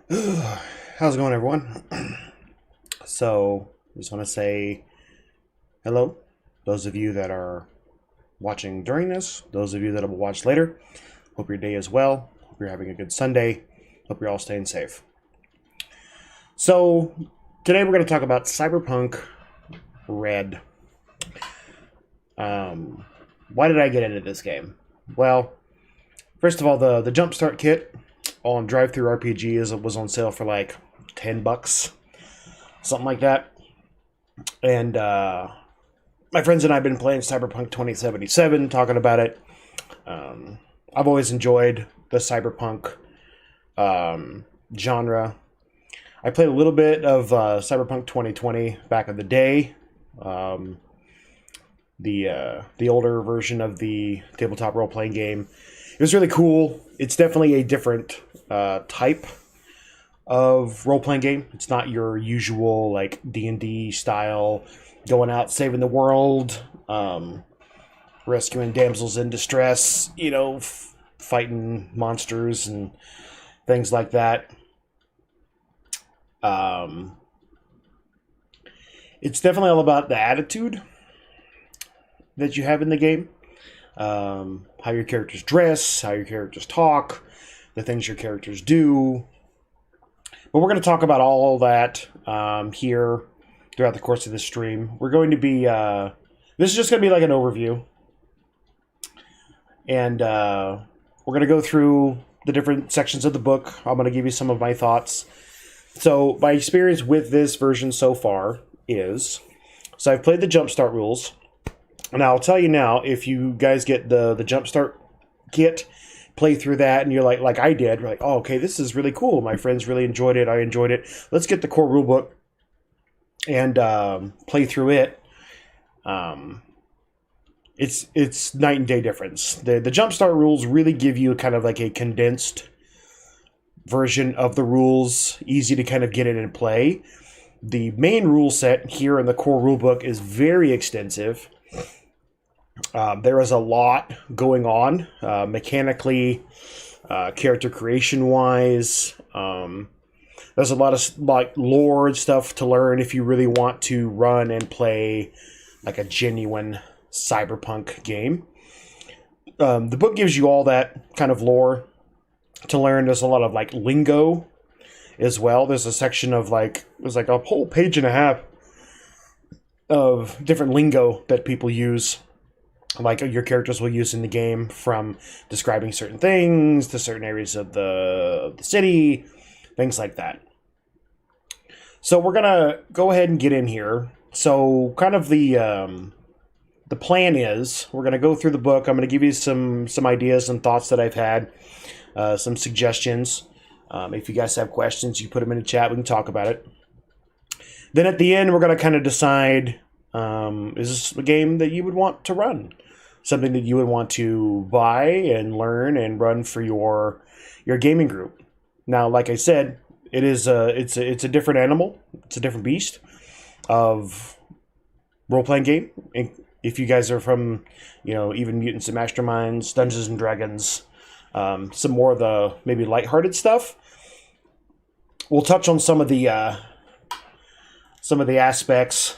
How's it going, everyone? So, just want to say hello. Those of you that are watching during this, those of you that will watch later, hope your day is well. Hope you're having a good Sunday. Hope you're all staying safe. So, today we're going to talk about Cyberpunk RED. Why did I get into this game? Well, first of all, the Jumpstart kit on Drive-Thru RPG was on sale for like $10, something like that. And my friends and I have been playing Cyberpunk 2077, talking about it. I've always enjoyed the Cyberpunk genre. I played a little bit of Cyberpunk 2020 back in the day. The older version of the tabletop role playing game. It was really cool. It's definitely a different type of role playing game. It's not your usual like D&D style going out saving the world, rescuing damsels in distress, fighting monsters and things like that. It's definitely all about the attitude that you have in the game, how your characters dress, how your characters talk, the things your characters do. But we're going to talk about all that here throughout the course of this stream. We're going to be, this is just going to be like an overview. And we're going to go through the different sections of the book. I'm going to give you some of my thoughts. So my experience with this version so far is, so I've played the Jumpstart rules. And I'll tell you now, if you guys get the Jumpstart kit, play through that, and you're like I did, you're like, oh, okay, this is really cool. My friends really enjoyed it. I enjoyed it. Let's get the core rulebook and play through it. It's night and day difference. The Jumpstart rules really give you kind of like a condensed version of the rules, easy to kind of get it in play. The main rule set here in the core rulebook is very extensive. There is a lot going on mechanically, character creation wise. There's a lot of like lore stuff to learn if you really want to run and play like a genuine cyberpunk game. The book gives you all that kind of lore to learn. There's a lot of like lingo as well. There's a section of there's like a whole page and a half of different lingo that people use, like your characters will use in the game, from describing certain things to certain areas of the city, things like that. So we're gonna go ahead and get in here. So kind of the plan is we're gonna go through the book. I'm gonna give you some ideas and thoughts that I've had, some suggestions. If you guys have questions, you put them in the chat. We can talk about it. Then at the end, we're gonna kind of decide: is this a game that you would want to run? Something that you would want to buy and learn and run for your gaming group. Now, like I said, it's a different animal. It's a different beast of role playing game. And if you guys are from, even Mutants and Masterminds, Dungeons and Dragons, some more of the maybe lighthearted stuff, we'll touch on some of the aspects.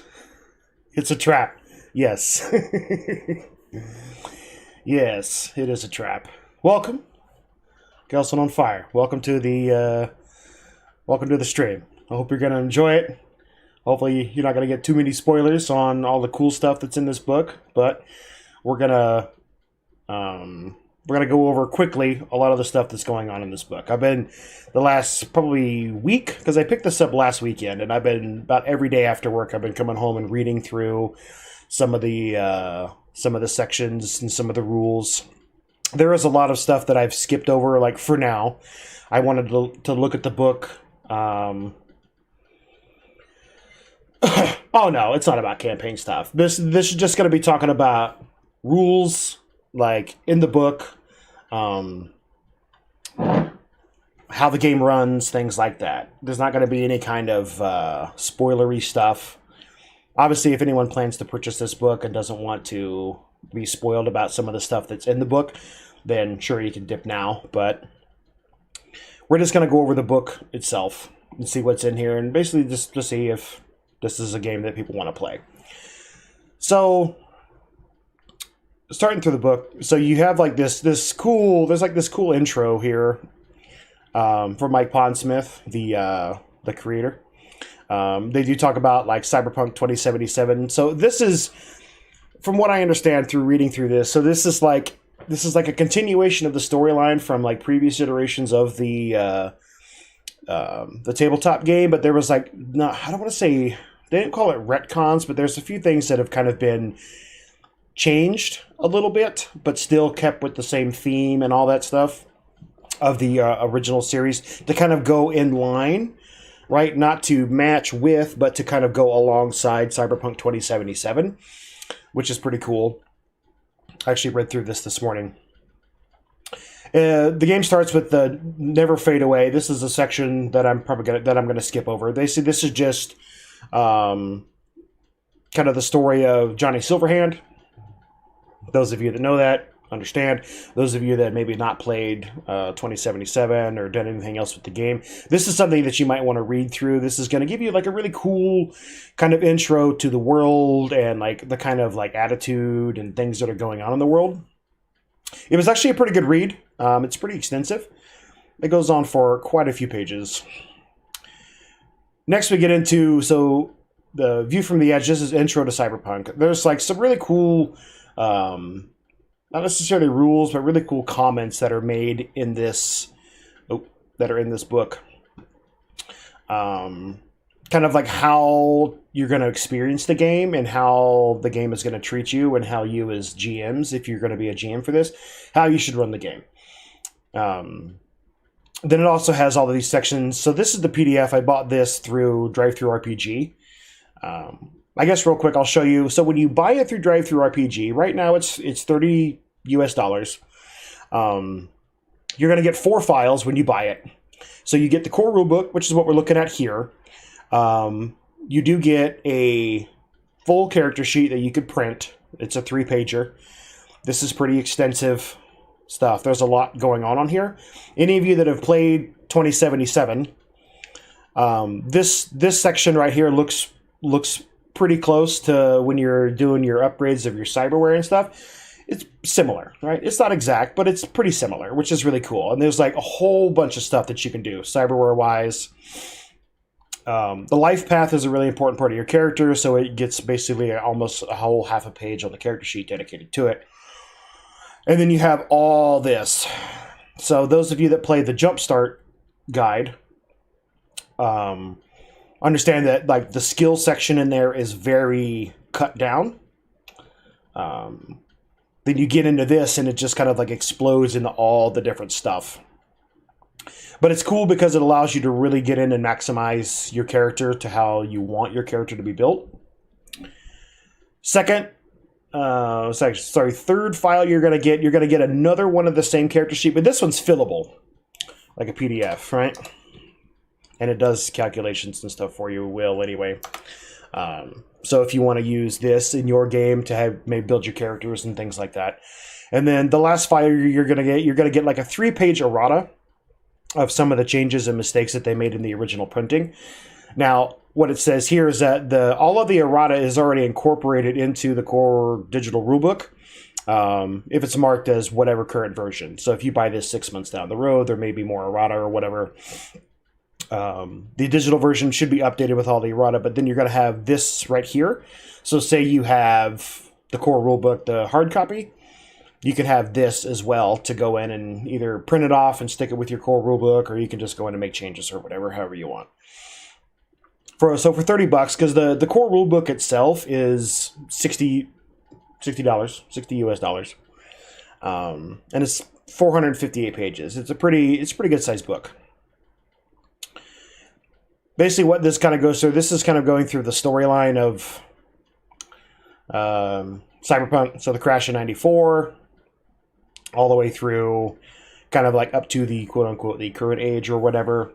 It's a trap. Yes. Yes, it is a trap. Welcome, Gelson on Fire. Welcome to the stream. I hope you're gonna enjoy it. Hopefully, you're not gonna get too many spoilers on all the cool stuff that's in this book, but we're gonna go over quickly a lot of the stuff that's going on in this book. I've been the last probably week, because I picked this up last weekend, and I've been about every day after work. I've been coming home and reading through some of the sections and some of the rules. There is a lot of stuff that I've skipped over. Like for now, I wanted to look at the book. Oh no, it's not about campaign stuff. This is just going to be talking about rules, like in the book, how the game runs, things like that. There's not going to be any kind of spoilery stuff. Obviously, if anyone plans to purchase this book and doesn't want to be spoiled about some of the stuff that's in the book, then sure, you can dip now. But we're just going to go over the book itself and see what's in here, and basically just to see if this is a game that people want to play. So, starting through the book, so you have like this cool intro here from Mike Pondsmith, the creator. They do talk about like Cyberpunk 2077. So this is, from what I understand through reading through this, so this is like a continuation of the storyline from like previous iterations of the tabletop game, but there was like, no, I don't want to say, they didn't call it retcons, but there's a few things that have kind of been changed a little bit, but still kept with the same theme and all that stuff of the original series to kind of go in line, right? Not to match with, but to kind of go alongside Cyberpunk 2077, which is pretty cool. I actually read through this morning. The game starts with the Never Fade Away. This is a section that I'm gonna skip over. They say this is just kind of the story of Johnny Silverhand. Those of you that know that understand. Those of you that maybe not played 2077 or done anything else with the game, this is something that you might want to read through. This is going to give you like a really cool kind of intro to the world and like the kind of like attitude and things that are going on in the world. It was actually a pretty good read. It's pretty extensive. It goes on for quite a few pages. Next we get into, so the view from the edge. This is intro to Cyberpunk. There's like some really cool, not necessarily rules, but really cool comments that are made in this, book. Kind of like how you're going to experience the game and how the game is going to treat you and how you as GMs, if you're going to be a GM for this, how you should run the game. Then it also has all of these sections. So this is the PDF. I bought this through RPG. I guess real quick, I'll show you. So when you buy it through RPG, right now it's $30 US. You're going to get 4 files when you buy it. So you get the core rulebook, which is what we're looking at here. You do get a full character sheet that you could print. It's a 3-pager. This is pretty extensive stuff. There's a lot going on here. Any of you that have played 2077, this section right here looks pretty close to when you're doing your upgrades of your cyberware and stuff. It's similar, right? It's not exact, but it's pretty similar, which is really cool. And there's like a whole bunch of stuff that you can do cyberware-wise. The life path is a really important part of your character, so it gets basically almost a whole half a page on the character sheet dedicated to it. And then you have all this. So those of you that play the Jumpstart guide, understand that like the skill section in there is very cut down. Then you get into this and it just kind of like explodes into all the different stuff. But it's cool because it allows you to really get in and maximize your character to how you want your character to be built. Third file you're going to get another one of the same character sheet, but this one's fillable, like a PDF, right? And it does calculations and stuff for you, anyway. So if you want to use this in your game to have maybe build your characters and things like that. And then the last file you're going to get like a 3-page errata of some of the changes and mistakes that they made in the original printing. Now, what it says here is that all of the errata is already incorporated into the core digital rulebook, if it's marked as whatever current version. So if you buy this 6 months down the road, there may be more errata or whatever. The digital version should be updated with all the errata, but then you're going to have this right here. So say you have the core rulebook, the hard copy, you can have this as well to go in and either print it off and stick it with your core rulebook, or you can just go in and make changes or whatever, however you want. For $30, because the core rulebook itself is $60 US. And it's 458 pages. It's a pretty good sized book. Basically what this kind of goes through, this is kind of going through the storyline of Cyberpunk, so the crash in 94, all the way through kind of like up to the quote-unquote the current age or whatever.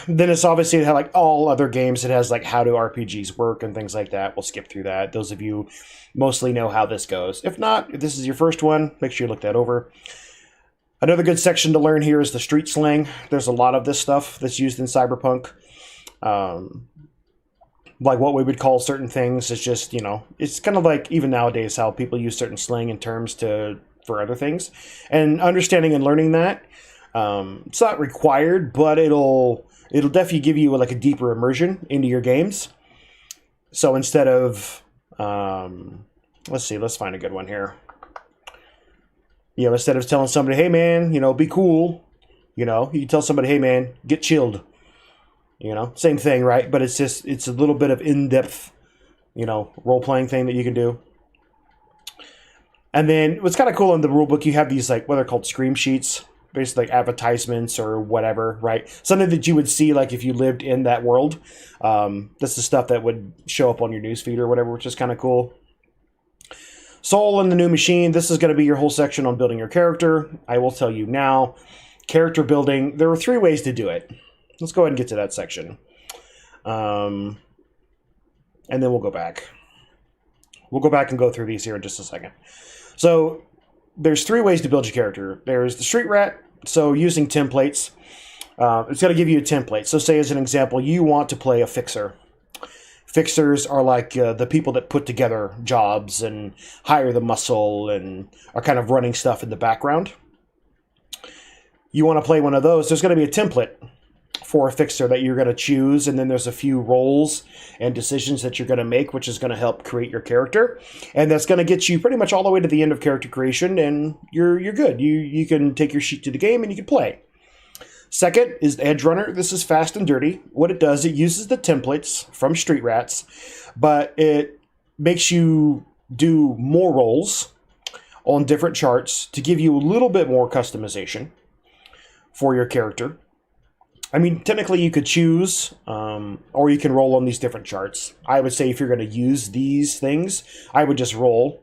Then it's obviously like all other games, it has like how do RPGs work and things like that. We'll skip through that. Those of you mostly know how this goes. If not, if this is your first one, make sure you look that over. Another good section to learn here is the street slang. There's a lot of this stuff that's used in Cyberpunk. Like what we would call certain things is just, it's kind of like even nowadays how people use certain slang and terms for other things. And understanding and learning that, it's not required, but it'll definitely give you like a deeper immersion into your games. So instead of, let's find a good one here. Instead of telling somebody, hey man, be cool, you can tell somebody, hey man, get chilled. Same thing, right? But it's a little bit of in-depth, role-playing thing that you can do. And then what's kind of cool in the rulebook, you have these like what are called scream sheets, basically like advertisements or whatever, right? Something that you would see like if you lived in that world. That's the stuff that would show up on your newsfeed or whatever, which is kind of cool. Soul in the New Machine. This is going to be your whole section on building your character. I will tell you now, character building, there are 3 ways to do it. Let's go ahead and get to that section. And then we'll go back. We'll go back and go through these here in just a second. So there's 3 ways to build your character. There's the street rat, so using templates. It's going to give you a template. So say as an example, you want to play a fixer. Fixers are like the people that put together jobs and hire the muscle and are kind of running stuff in the background. You want to play one of those, there's going to be a template for a fixer that you're going to choose, and then there's a few roles and decisions that you're going to make, which is going to help create your character. And that's going to get you pretty much all the way to the end of character creation, and you're good. You can take your sheet to the game and you can play. Second is the Edge Runner. This is fast and dirty. What it does, it uses the templates from Street Rats, but it makes you do more rolls on different charts to give you a little bit more customization for your character. I mean, technically you could choose, or you can roll on these different charts. I would say if you're going to use these things, I would just roll.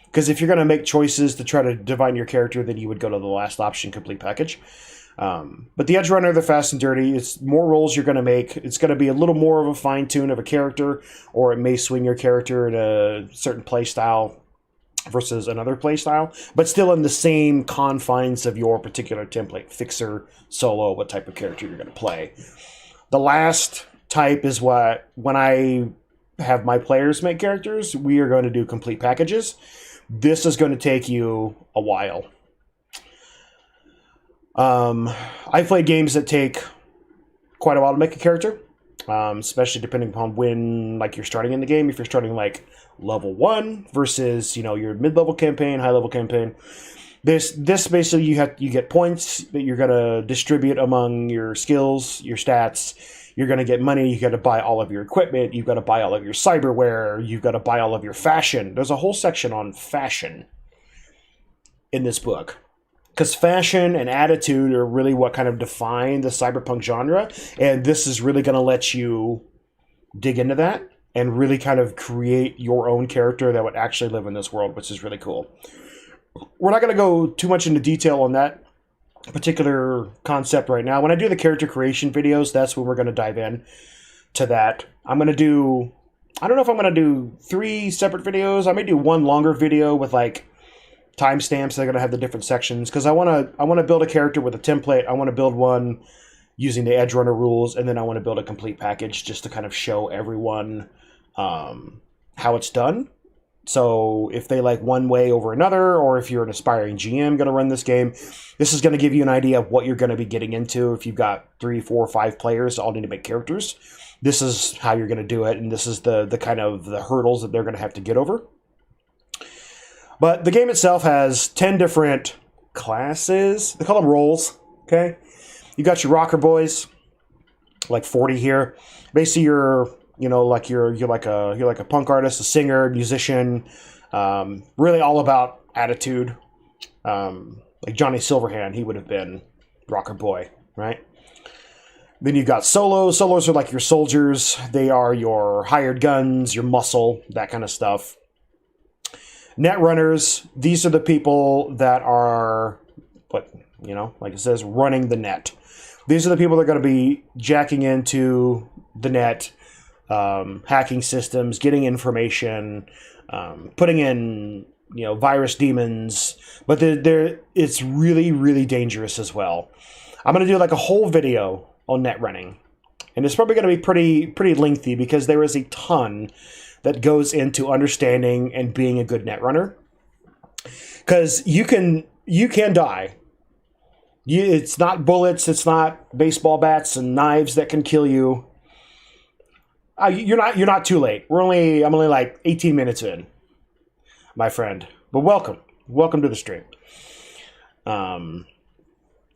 Because if you're going to make choices to try to define your character, then you would go to the last option, complete package. But the Edge Runner, the fast and dirty, it's more rolls you're going to make. It's going to be a little more of a fine tune of a character, or it may swing your character in a certain play style versus another play style, but still in the same confines of your particular template, fixer, solo, what type of character you're going to play. The last type is when I have my players make characters, we are going to do complete packages. This is going to take you a while. I play games that take quite a while to make a character, especially depending upon when you're starting in the game. If you're starting level 1 versus your mid-level campaign, high-level campaign, this basically you get points that you're gonna distribute among your skills, your stats. You're gonna get money. You got to buy all of your equipment. You've got to buy all of your cyberware. You've got to buy all of your fashion. There's a whole section on fashion in this book. Because fashion and attitude are really what kind of define the cyberpunk genre. And this is really going to let you dig into that and really kind of create your own character that would actually live in this world, which is really cool. We're not going to go too much into detail on that particular concept right now. When I do the character creation videos, that's when we're going to dive in to that. I don't know if I'm going to do 3 separate videos. I may do one longer video with timestamps. They're going to have the different sections because I want to build a character with a template. I want to build one using the Edge Runner rules, and then I want to build a complete package just to kind of show everyone how it's done. So if they like one way over another, or if you're an aspiring GM going to run this game, this is going to give you an idea of what you're going to be getting into. If you've got 3, 4, 5 players all need to make characters, this is how you're going to do it, and this is the kind of the hurdles that they're going to have to get over. But the game itself has 10 different classes. They call them roles, okay? You got your rocker boys, 40 here. Basically, you're like a punk artist, a singer, musician, really all about attitude. Like Johnny Silverhand, he would have been rocker boy, right? Then you've got solos. Solos are like your soldiers. They are your hired guns, your muscle, that kind of stuff. Net runners, these are the people that are, like it says, running the net. These are the people that are going to be jacking into the net, hacking systems, getting information, putting in virus demons, but it's really, really dangerous as well. I'm going to do like a whole video on net running, and it's probably going to be pretty lengthy because there is a ton that goes into understanding and being a good net runner. Because you can die. It's not bullets, it's not baseball bats and knives that can kill you. You're not too late. I'm only like 18 minutes in, my friend. But welcome to the stream.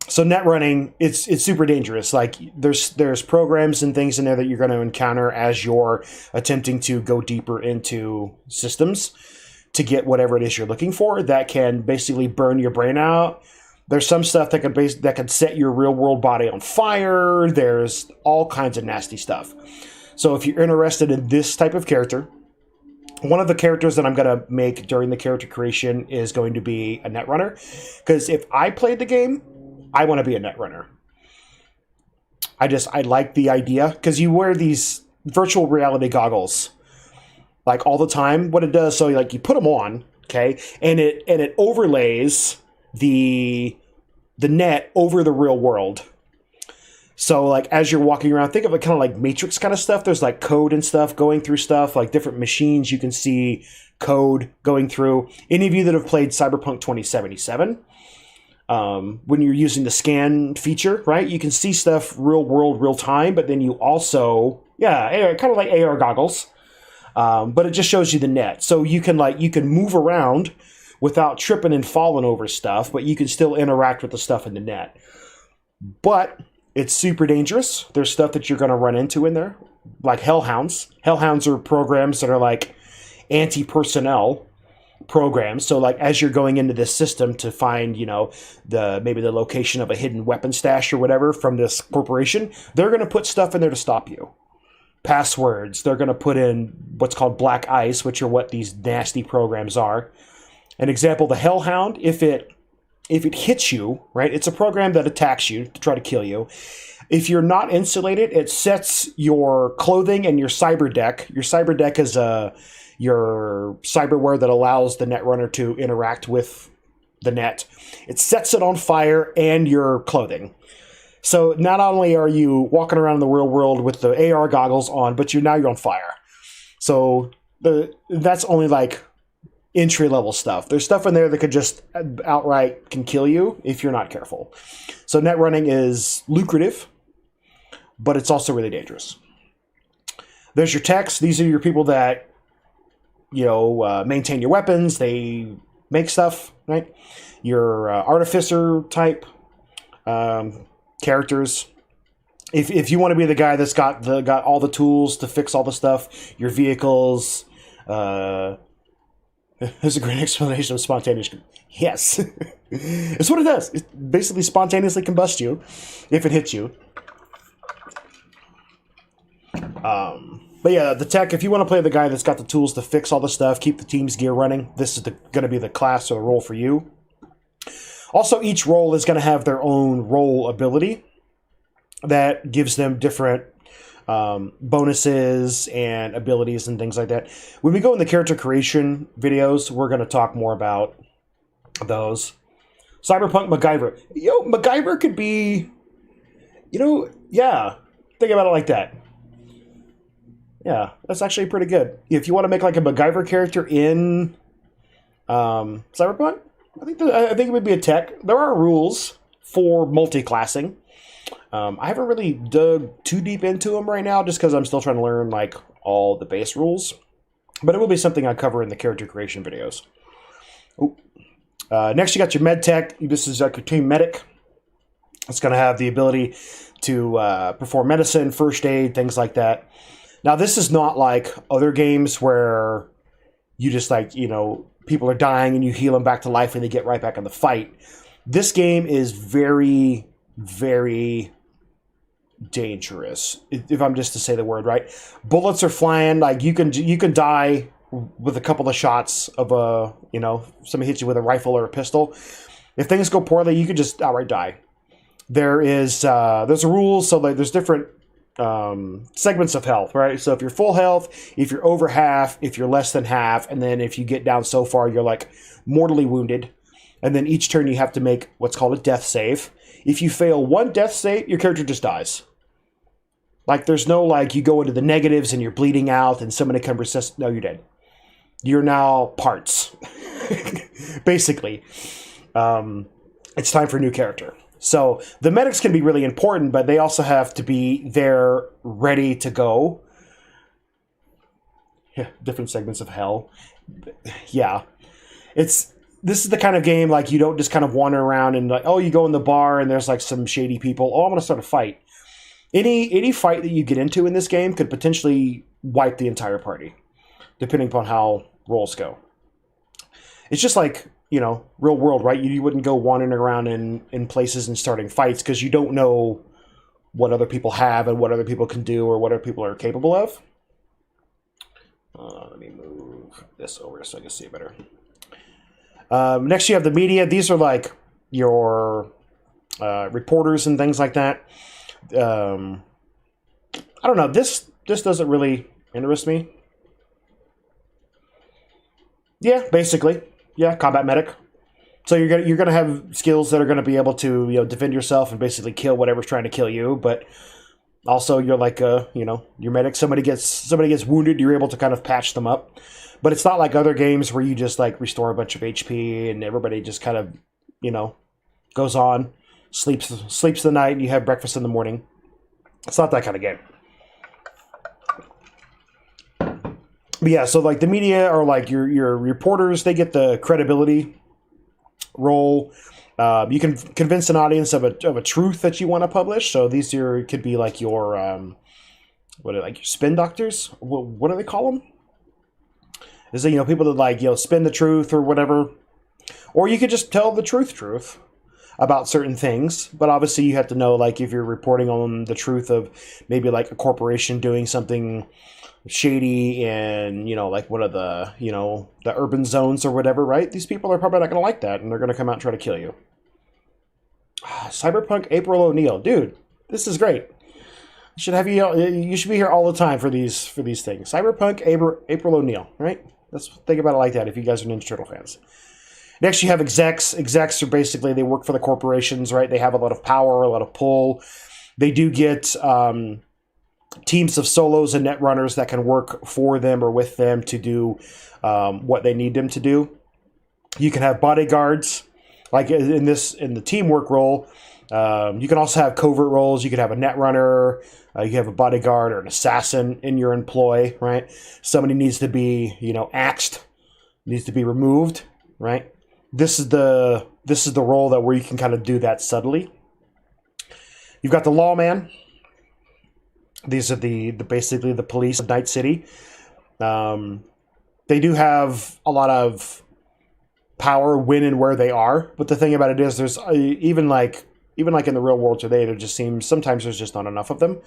So net running, it's super dangerous. Like there's programs and things in there that you're going to encounter as you're attempting to go deeper into systems to get whatever it is you're looking for that can basically burn your brain out. There's some stuff that can set your real world body on fire. There's all kinds of nasty stuff. So if you're interested in this type of character, one of the characters that I'm going to make during the character creation is going to be a net runner. Because if I played the game, I want to be a net runner. I like the idea because you wear these virtual reality goggles like all the time. What it does, so like you put them on, okay, and it overlays the net over the real world. So like as you're walking around, think of it kind of like Matrix kind of stuff. There's like code and stuff going through stuff, like different machines you can see code going through. Any of you that have played Cyberpunk 2077, when you're using the scan feature, right, you can see stuff real world, real time, but then you also, kind of like AR goggles, but it just shows you the net. So you can move around without tripping and falling over stuff, but you can still interact with the stuff in the net. But it's super dangerous. There's stuff that you're going to run into in there, like hellhounds. Hellhounds are programs that are like anti-personnel programs. So like as you're going into this system to find, maybe the location of a hidden weapon stash or whatever from this corporation, they're going to put stuff in there to stop you. Passwords. They're going to put in what's called black ice, which are what these nasty programs are. An example, the hellhound, if it hits you, right, it's a program that attacks you to try to kill you. If you're not insulated, it sets your clothing and your cyber deck. Your cyber deck is your cyberware that allows the netrunner to interact with the net. It sets it on fire and your clothing. So not only are you walking around in the real world with the AR goggles on, but you're on fire. So that's only like entry-level stuff. There's stuff in there that could just outright can kill you if you're not careful. So net running is lucrative, but it's also really dangerous. There's your techs. These are your people that maintain your weapons. They make stuff, right? Your artificer type characters. If you want to be the guy that's got all the tools to fix all the stuff, your vehicles. There's a great explanation of spontaneous. Yes, it's what it does. It basically spontaneously combusts you if it hits you. But yeah, the tech, if you want to play the guy that's got the tools to fix all the stuff, keep the team's gear running, this is going to be the class or the role for you. Also, each role is going to have their own role ability that gives them different bonuses and abilities and things like that. When we go in the character creation videos, we're going to talk more about those. Cyberpunk MacGyver. MacGyver could be, think about it like that. Yeah, that's actually pretty good. If you want to make like a MacGyver character in Cyberpunk, I think it would be a tech. There are rules for multi-classing. I haven't really dug too deep into them right now just because I'm still trying to learn like all the base rules. But it will be something I cover in the character creation videos. Next, you got your med tech. This is like your team medic. It's going to have the ability to perform medicine, first aid, things like that. Now, this is not like other games where you just people are dying and you heal them back to life and they get right back in the fight. This game is very, very dangerous, if I'm just to say the word right. Bullets are flying. Like you can die with a couple of shots of somebody hits you with a rifle or a pistol. If things go poorly, you could just outright die. There's a rule, so there's different segments of health, right? So if you're full health, if you're over half, if you're less than half, and then if you get down so far, you're like mortally wounded. And then each turn you have to make what's called a death save. If you fail one death save, your character just dies. Like, there's no, like, you go into the negatives and you're bleeding out and somebody can resist. No, you're dead. You're now parts. Basically. It's time for a new character. So the medics can be really important, but they also have to be there ready to go. Yeah, different segments of hell. Yeah. This is the kind of game, like, you don't just kind of wander around and, like, oh, you go in the bar and there's, like, some shady people. Oh, I'm going to start a fight. Any fight that you get into in this game could potentially wipe the entire party, depending upon how rolls go. It's just like, real world, right? You wouldn't go wandering around in places and starting fights because you don't know what other people have and what other people can do or what other people are capable of. Let me move this over so I can see it better. Next, you have the media. These are like your reporters and things like that. I don't know. This doesn't really interest me. Yeah, basically. Yeah, combat medic. So you're gonna have skills that are gonna be able to defend yourself and basically kill whatever's trying to kill you. But also you're like your medic. Somebody gets wounded, you're able to kind of patch them up. But it's not like other games where you just like restore a bunch of HP and everybody just kind of goes on, sleeps the night, and you have breakfast in the morning. It's not that kind of game. But yeah, so like the media are like your reporters. They get the credibility role. You can convince an audience of a truth that you want to publish. So these could be like your your spin doctors. What do they call them? Is it people that like spin the truth or whatever, or you could just tell the truth about certain things. But obviously you have to know, like, if you're reporting on the truth of maybe like a corporation doing something shady in like one of the the urban zones or whatever, right? These people are probably not going to like that, and they're going to come out and try to kill you. Cyberpunk April O'Neil, dude, this is great. Should have you should be here all the time for these things. Cyberpunk April O'Neil, right? Let's think about it like that if you guys are Ninja Turtle fans. Next, you have execs. Execs are basically, they work for the corporations, right? They have a lot of power, a lot of pull. They do get teams of solos and net runners that can work for them or with them to do what they need them to do. You can have bodyguards, like in the teamwork role. You can also have covert roles. You could have a net runner. You have a bodyguard or an assassin in your employ, right? Somebody needs to be, axed, needs to be removed, right? This is the role where you can kind of do that subtly. You've got the lawman. These are basically the police of Night City. They do have a lot of power when and where they are, but the thing about it is, there's even like in the real world today, there just seems sometimes there's just not enough of them.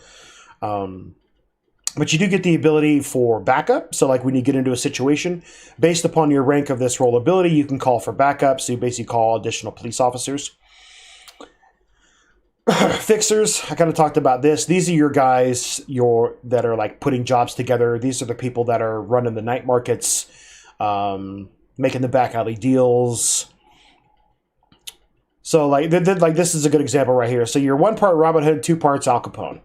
But you do get the ability for backup. So like when you get into a situation, based upon your rank of this role ability, you can call for backup. So you basically call additional police officers. Fixers, I kind of talked about this. These are your guys that are like putting jobs together. These are the people that are running the night markets, making the back alley deals. So like this is a good example right here. So you're 1 part Robin Hood, 2 parts Al Capone.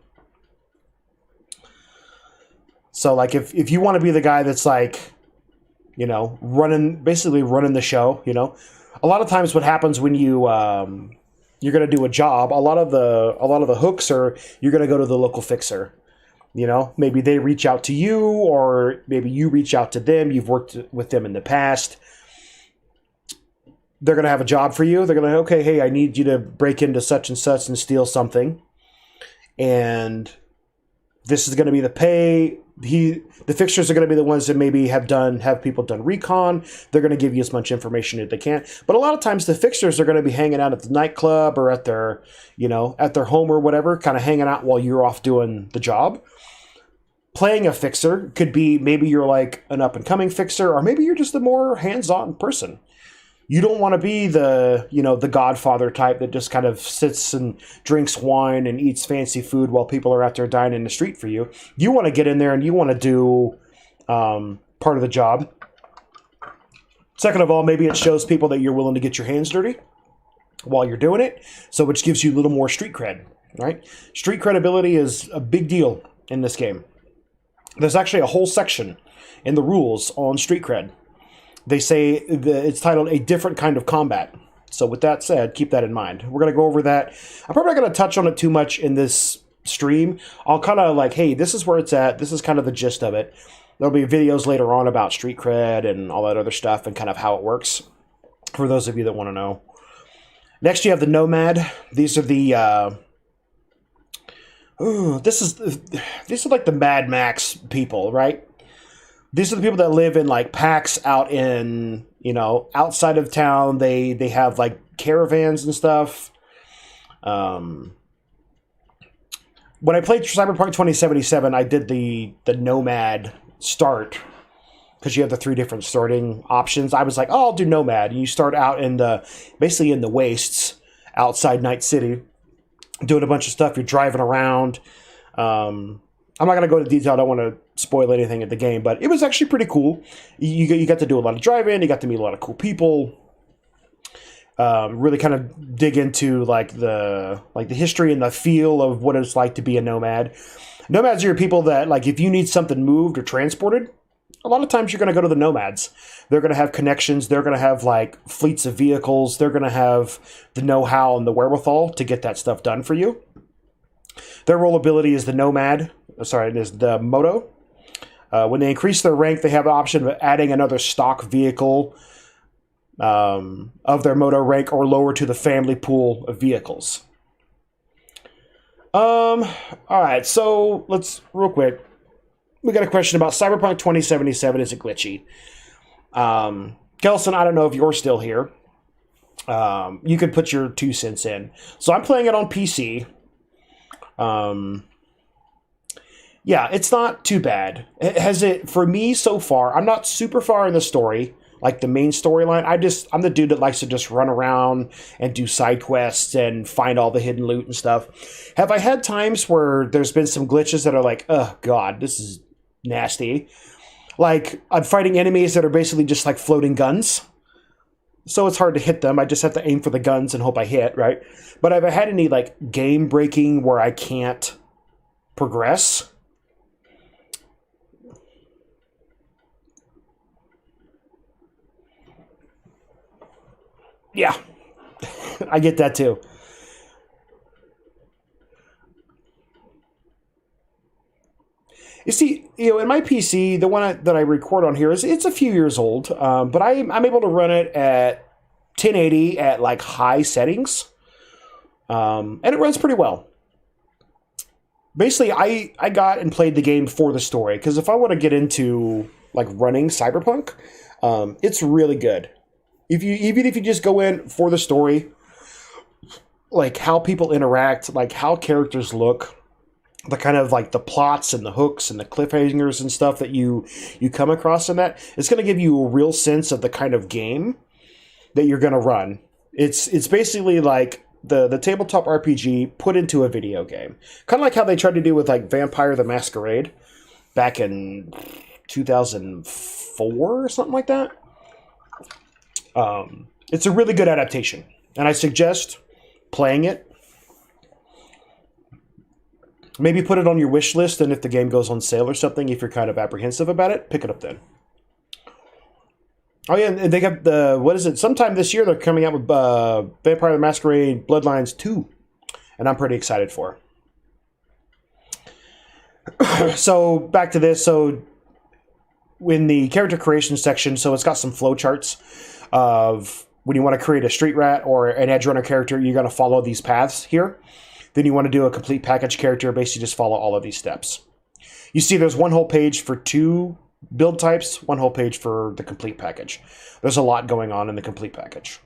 So like if you want to be the guy that's like, running the show, a lot of times what happens when you're going to do a job, a lot of the hooks are, you're going to go to the local fixer. Maybe they reach out to you, or maybe you reach out to them. You've worked with them in the past. They're going to have a job for you. They're going to, okay, hey, I need you to break into such and such and steal something. And this is going to be the pay. The fixtures are going to be the ones that maybe have people done recon. They're going to give you as much information as they can. But a lot of times the fixtures are going to be hanging out at the nightclub or at their home or whatever, kind of hanging out while you're off doing the job. Playing a fixer could be, maybe you're like an up and coming fixer, or maybe you're just a more hands-on person. You don't want to be the, the Godfather type that just kind of sits and drinks wine and eats fancy food while people are out there dying in the street for you. You want to get in there and you want to do part of the job. Second of all, maybe it shows people that you're willing to get your hands dirty while you're doing it, so which gives you a little more street cred, right? Street credibility is a big deal in this game. There's actually a whole section in the rules on street cred. They say it's titled A Different Kind of Combat. So with that said, keep that in mind. We're going to go over that. I'm probably not going to touch on it too much in this stream. I'll kind of like, hey, this is where it's at. This is kind of the gist of it. There'll be videos later on about street cred and all that other stuff and kind of how it works for those of you that want to know. Next, you have the Nomad. These are the... these are like the Mad Max people, right? These are the people that live in like packs out in, outside of town. They have like caravans and stuff. When I played Cyberpunk 2077, I did the Nomad start because you have the 3 different starting options. I was like, oh, I'll do Nomad. And you start out basically in the wastes outside Night City, doing a bunch of stuff. You're driving around. I'm not going to go into detail. I don't want to spoil anything in the game, but it was actually pretty cool. You got to do a lot of driving. You got to meet a lot of cool people. Really kind of dig into the history and the feel of what it's like to be a nomad. Nomads are people that, like, if you need something moved or transported, a lot of times you're going to go to the nomads. They're going to have connections. They're going to have like fleets of vehicles. They're going to have the know-how and the wherewithal to get that stuff done for you. Their role ability is the nomad. Sorry, it is the moto. When they increase their rank, they have an option of adding another stock vehicle of their moto rank or lower to the family pool of vehicles. All right, so let's real quick. We got a question about Cyberpunk 2077. Is it glitchy? Kelson, I don't know if you're still here. You could put your 2 cents in. So I'm playing it on PC. Yeah, it's not too bad. Has it, for me so far, I'm not super far in the story, like the main storyline. I'm the dude that likes to just run around and do side quests and find all the hidden loot and stuff. Have I had times where there's been some glitches that are like, oh god, this is nasty. Like, I'm fighting enemies that are basically just like floating guns. So it's hard to hit them. I just have to aim for the guns and hope I hit, right? But have I had any like game breaking where I can't progress? Yeah, I get that too. You see, in my PC, the one that I record on here it's a few years old, but I'm able to run it at 1080 at like high settings, and it runs pretty well. Basically, I got and played the game for the story, because if I want to get into like running Cyberpunk, it's really good. Even if you just go in for the story, like how people interact, like how characters look, the kind of like the plots and the hooks and the cliffhangers and stuff that you come across in that, it's going to give you a real sense of the kind of game that you're going to run. It's basically like the tabletop RPG put into a video game. Kind of like how they tried to do with like Vampire the Masquerade back in 2004 or something like that. It's a really good adaptation, and I suggest playing it. Maybe put it on your wish list, and if the game goes on sale or something, if you're kind of apprehensive about it, pick it up then. Oh yeah, and they got sometime this year they're coming out with Vampire the Masquerade Bloodlines 2, and I'm pretty excited for it. So back to this. So in the character creation section, so it's got some flowcharts of when you want to create a street rat or an edge runner character, you're going to follow these paths here. Then you want to do a complete package character, basically just follow all of these steps. You see there's one whole page for 2 build types, one whole page for the complete package. There's a lot going on in the complete package.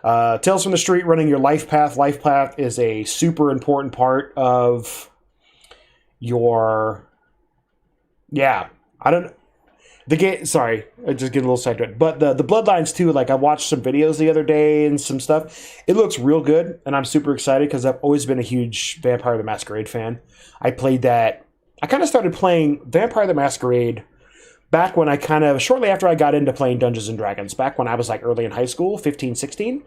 Tales from the Street, running your life path. Life path is a super important part of your... Yeah, I don't... The game, sorry, I just get a little sidetracked. But the Bloodlines too, like I watched some videos the other day and some stuff. It looks real good, and I'm super excited because I've always been a huge Vampire the Masquerade fan. I played that. I kind of started playing Vampire the Masquerade back when I kind of shortly after I got into playing Dungeons and Dragons. Back when I was like early in high school, 15, 16.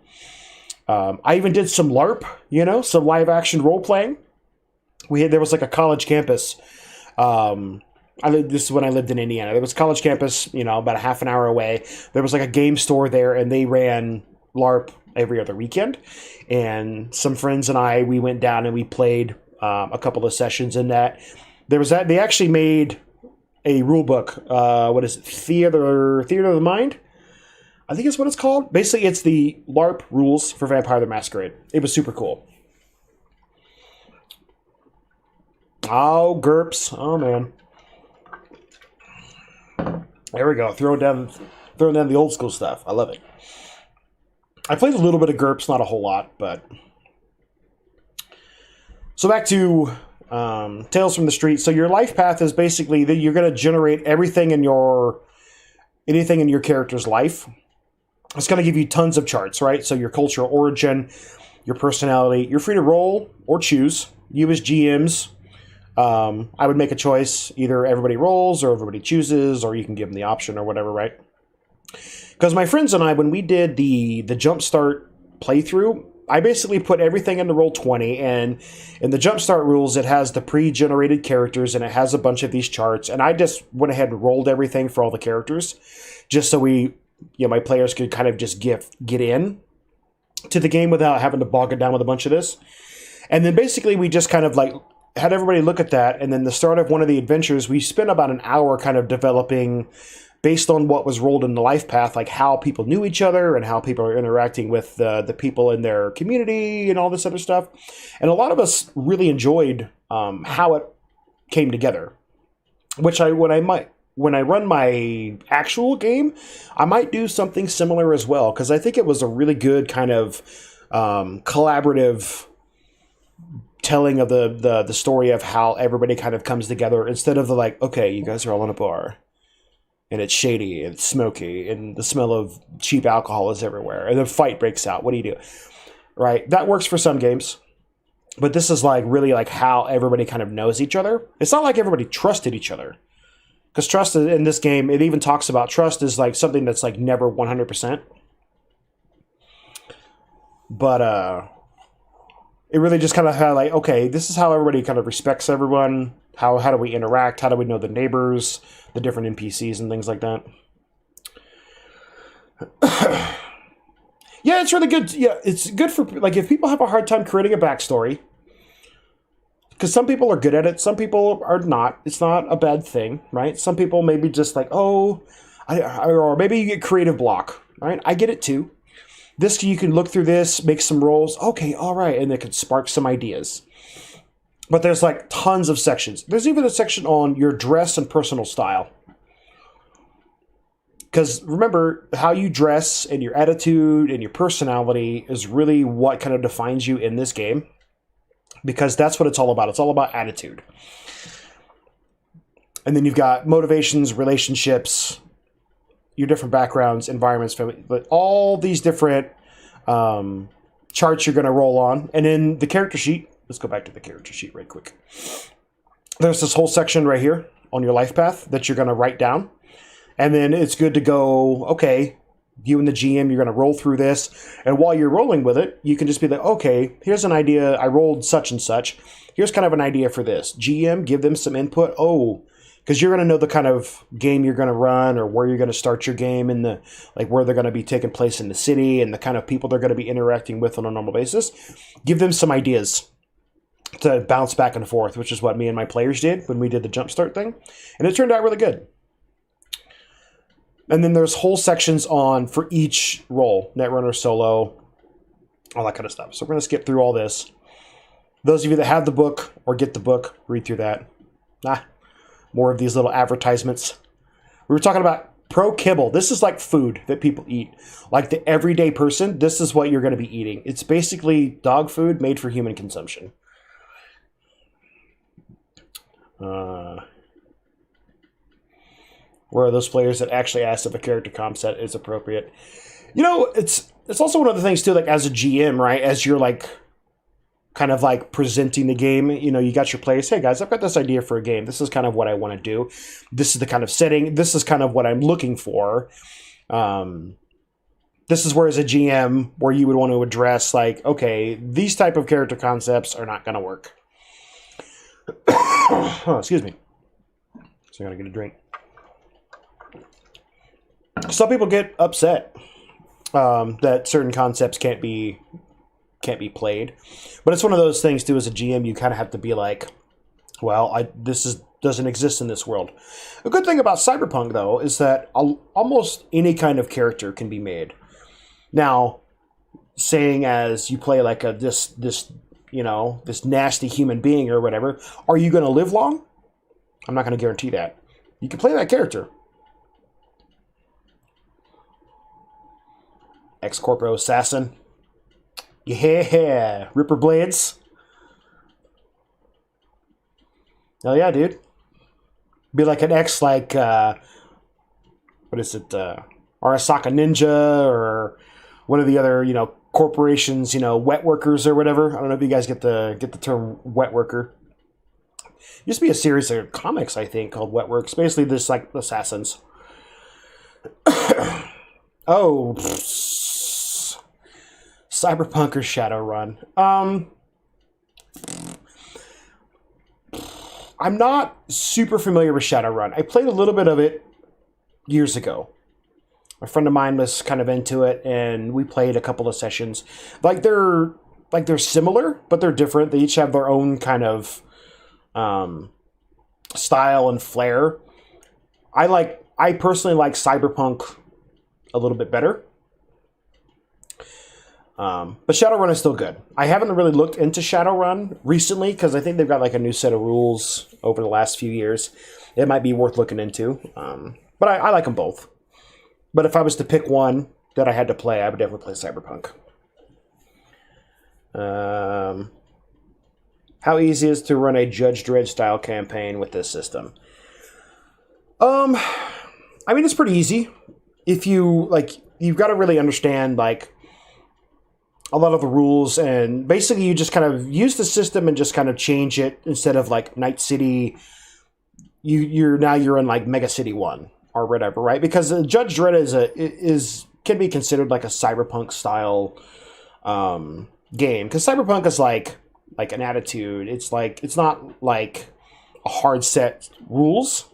I even did some LARP, some live action role playing. There was like a college campus. This is when I lived in Indiana. There was a college campus, about a half an hour away. There was like a game store there, and they ran LARP every other weekend. And some friends and we went down and we played a couple of sessions in that. They actually made a rule book. What is it? Theater of the Mind? I think it's what it's called. Basically, it's the LARP rules for Vampire the Masquerade. It was super cool. Oh, GURPS. Oh, man. There we go. Throwing down the old school stuff. I love it. I played a little bit of GURPS, not a whole lot, but... So back to Tales from the Street. So your life path is basically that you're going to generate anything in your character's life. It's going to give you tons of charts, right? So your cultural origin, your personality. You're free to roll or choose. You as GMs... I would make a choice. Either everybody rolls or everybody chooses, or you can give them the option or whatever, right? Because my friends and I, when we did the Jumpstart playthrough, I basically put everything into Roll20, and in the Jumpstart rules, it has the pre-generated characters, and it has a bunch of these charts, and I just went ahead and rolled everything for all the characters, just so my players could kind of just get in to the game without having to bog it down with a bunch of this. And then basically we just kind of like had everybody look at that, and then the start of one of the adventures, we spent about an hour kind of developing, based on what was rolled in the life path, like how people knew each other and how people are interacting with the people in their community and all this other stuff. And a lot of us really enjoyed how it came together, which when I run my actual game, I might do something similar as well, because I think it was a really good kind of collaborative telling of the story of how everybody kind of comes together, instead of the like, okay, you guys are all in a bar and it's shady and it's smoky and the smell of cheap alcohol is everywhere and a fight breaks out. What do you do? Right? That works for some games, but this is like really like how everybody kind of knows each other. It's not like everybody trusted each other, because trust in this game, it even talks about trust is like something that's like never 100%. But it really just kind of had like, okay, this is how everybody kind of respects everyone. How do we interact? How do we know the neighbors, the different NPCs and things like that? Yeah, it's really good. Yeah, it's good for, like, if people have a hard time creating a backstory, because some people are good at it, some people are not. It's not a bad thing, right? Some people maybe just like, or maybe you get creative block, right? I get it too. This, you can look through this, make some rolls. Okay, all right. And it could spark some ideas. But there's like tons of sections. There's even a section on your dress and personal style. Because remember, how you dress and your attitude and your personality is really what kind of defines you in this game. Because that's what it's all about. It's all about attitude. And then you've got motivations, relationships, your different backgrounds, environments, family, but all these different charts you're going to roll on. And in the character sheet, let's go back to the character sheet right quick. There's this whole section right here on your life path that you're going to write down. And then it's good to go, okay, you and the GM, you're going to roll through this. And while you're rolling with it, you can just be like, okay, here's an idea. I rolled such and such. Here's kind of an idea for this. GM, give them some input. Oh, because you're going to know the kind of game you're going to run, or where you're going to start your game, and where they're going to be taking place in the city, and the kind of people they're going to be interacting with on a normal basis. Give them some ideas to bounce back and forth, which is what me and my players did when we did the Jumpstart thing. And it turned out really good. And then there's whole sections for each role, Netrunner, solo, all that kind of stuff. So we're going to skip through all this. Those of you that have the book or get the book, read through that. More of these little advertisements. We were talking about pro kibble. This is like food that people eat. Like the everyday person, this is what you're going to be eating. It's basically dog food made for human consumption. Where are those players that actually ask if a character comp set is appropriate? You know, it's also one of the things too, like as a GM, right? As you're like kind of like presenting the game, you know, you got your players, hey guys, I've got this idea for a game. This is kind of what I want to do. This is the kind of setting. This is kind of what I'm looking for. This is where as a GM, where you would want to address like, okay, these type of character concepts are not going to work. Oh, excuse me. So I got to get a drink. Some people get upset that certain concepts can't be played, but it's one of those things too. As a GM, you kind of have to be like, well, doesn't exist in this world. A good thing about Cyberpunk though is that almost any kind of character can be made. Now, saying as you play like this nasty human being or whatever, are you going to live long? I'm not going to guarantee that. You can play that character. Ex-Corpo Assassin. Yeah, Ripper Blades. Oh yeah, dude. Be like an ex, like what is it? Arasaka Ninja or one of the other, corporations, wet workers or whatever. I don't know if you guys get the term wet worker. Used to be a series of comics, I think, called Wet Works. Basically, this like assassins. Oh. Cyberpunk or Shadowrun. I'm not super familiar with Shadowrun. I played a little bit of it years ago. A friend of mine was kind of into it, and we played a couple of sessions. They're similar, but they're different. They each have their own kind of style and flair. I personally like Cyberpunk a little bit better. But Shadowrun is still good. I haven't really looked into Shadowrun recently because I think they've got like a new set of rules over the last few years. It might be worth looking into. But I like them both. But if I was to pick one that I had to play, I would definitely play Cyberpunk. How easy is it to run a Judge Dredd style campaign with this system? I mean, it's pretty easy. If you've got to really understand a lot of the rules, and basically you just kind of use the system and just kind of change it. Instead of like Night City, you're in like Mega City 1 or whatever, right? Because Judge Dredd can be considered like a Cyberpunk style game, because Cyberpunk is like an attitude. It's not like a hard set rules.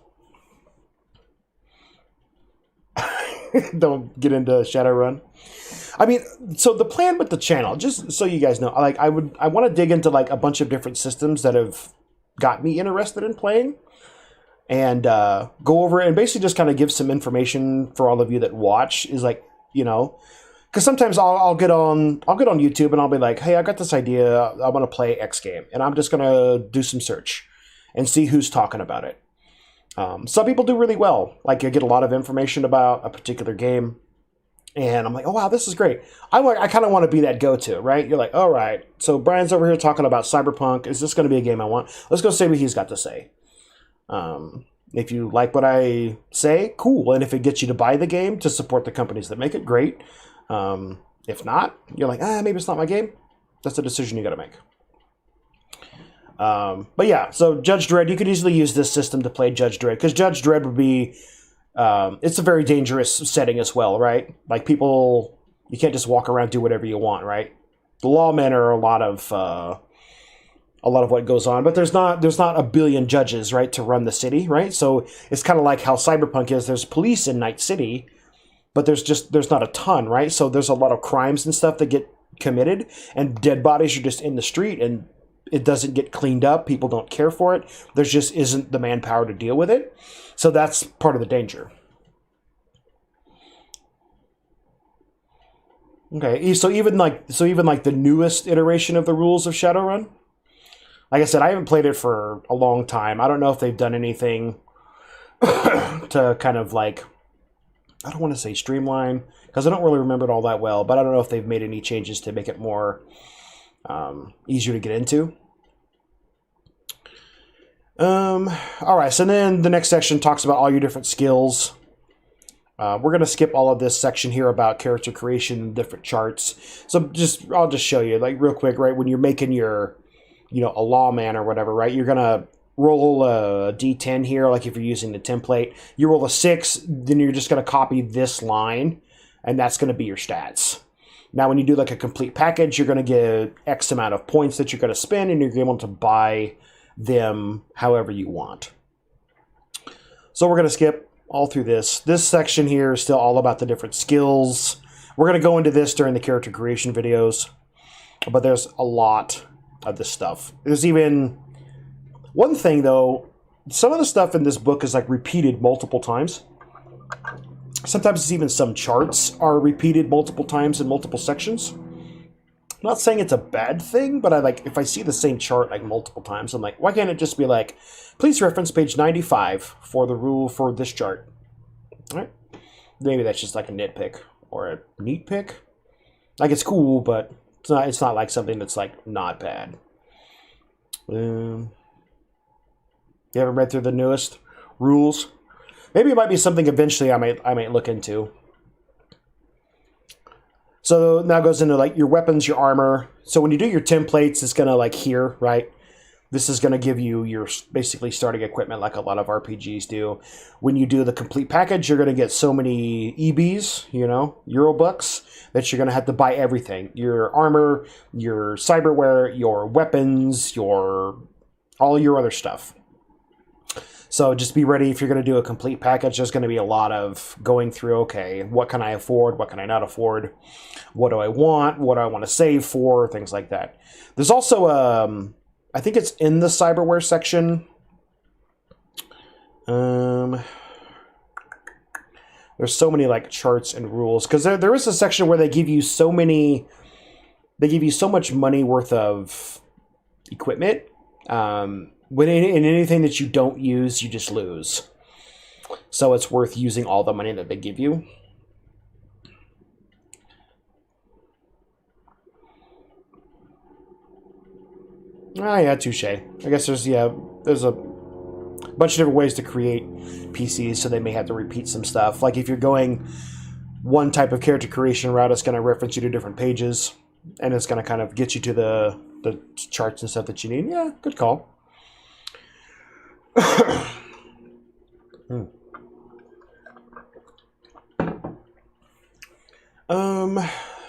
Don't get into Shadowrun. I mean, so the plan with the channel, just so you guys know, I want to dig into like a bunch of different systems that have got me interested in playing, and go over it and basically just kind of give some information for all of you that watch. Is because sometimes I'll get on YouTube and I'll be like, hey, I got this idea, I want to play X game, and I'm just gonna do some search and see who's talking about it. Some people do really well. Like, you get a lot of information about a particular game, and I'm like, oh wow, this is great. I kind of want to be that go-to, right? You're like, all right, so Brian's over here talking about Cyberpunk. Is this going to be a game I want? Let's go see what he's got to say. If you like what I say, cool. And if it gets you to buy the game to support the companies that make it, great. If not, you're like, maybe it's not my game. That's a decision you got to make. But yeah, so Judge Dredd, you could easily use this system to play Judge Dredd, because Judge Dredd would be, it's a very dangerous setting as well, right? Like, people, you can't just walk around, do whatever you want, right? The lawmen are a lot of what goes on, but there's not a billion judges, right, to run the city, right? So it's kind of like how Cyberpunk is. There's police in Night City, but there's not a ton, right? So there's a lot of crimes and stuff that get committed, and dead bodies are just in the street, and it doesn't get cleaned up. People don't care for it. There just isn't the manpower to deal with it. So that's part of the danger. Okay, so even like the newest iteration of the rules of Shadowrun, like I said, I haven't played it for a long time. I don't know if they've done anything to kind of like, I don't want to say streamline, because I don't really remember it all that well, but I don't know if they've made any changes to make it more easier to get into. All right, so then the next section talks about all your different skills. We're going to skip all of this section here about character creation and different charts. So I'll just show you, like, real quick, right? When you're making your, a lawman or whatever, right? You're going to roll a d10 here, like if you're using the template. You roll a 6, then you're just going to copy this line, and that's going to be your stats. Now, when you do like a complete package, you're going to get X amount of points that you're going to spend, and you're able to buy them however you want. So we're going to skip all through this. This section here is still all about the different skills. We're going to go into this during the character creation videos, but there's a lot of this stuff. There's even one thing, though. Some of the stuff in this book is like repeated multiple times. Sometimes it's even some charts are repeated multiple times in multiple sections. I'm not saying it's a bad thing, but if I see the same chart like multiple times, I'm like, why can't it just be like, please reference page 95 for the rule for this chart? All right. Maybe that's just like a nitpick or a neat pick. Like, it's cool, but it's not like something that's like not bad. You haven't read through the newest rules? Maybe it might be something eventually I might look into. So now it goes into like your weapons, your armor. So when you do your templates, it's gonna like here, right? This is gonna give you your basically starting equipment like a lot of RPGs do. When you do the complete package, you're gonna get so many EBs, Eurobucks, that you're gonna have to buy everything. Your armor, your cyberware, your weapons, all your other stuff. So just be ready if you're going to do a complete package. There's going to be a lot of going through, okay, what can I afford? What can I not afford? What do I want? What do I want to save for? Things like that. There's also, I think it's in the cyberware section. There's so many like charts and rules. Because there is a section where they give you so much money worth of equipment. When in anything that you don't use, you just lose. So it's worth using all the money that they give you. Ah, yeah, touche. I guess there's a bunch of different ways to create PCs, so they may have to repeat some stuff. Like if you're going one type of character creation route, it's going to reference you to different pages, and it's going to kind of get you to the charts and stuff that you need. Yeah, good call.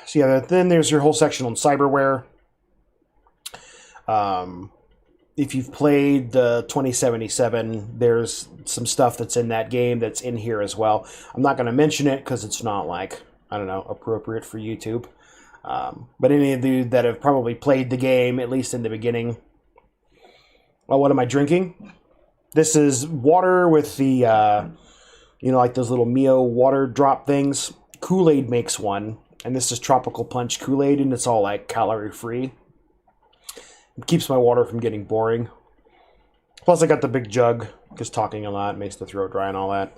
So yeah, then there's your whole section on cyberware. If you've played the 2077, there's some stuff that's in that game that's in here as well. I'm not going to mention it because it's not like, I don't know, appropriate for YouTube. But any of you that have probably played the game, at least in the beginning. Well, what am I drinking? This is water with the, like those little Mio water drop things. Kool-Aid makes one, and this is Tropical Punch Kool-Aid, and it's all like calorie-free. It keeps my water from getting boring. Plus, I got the big jug, because talking a lot makes the throat dry and all that.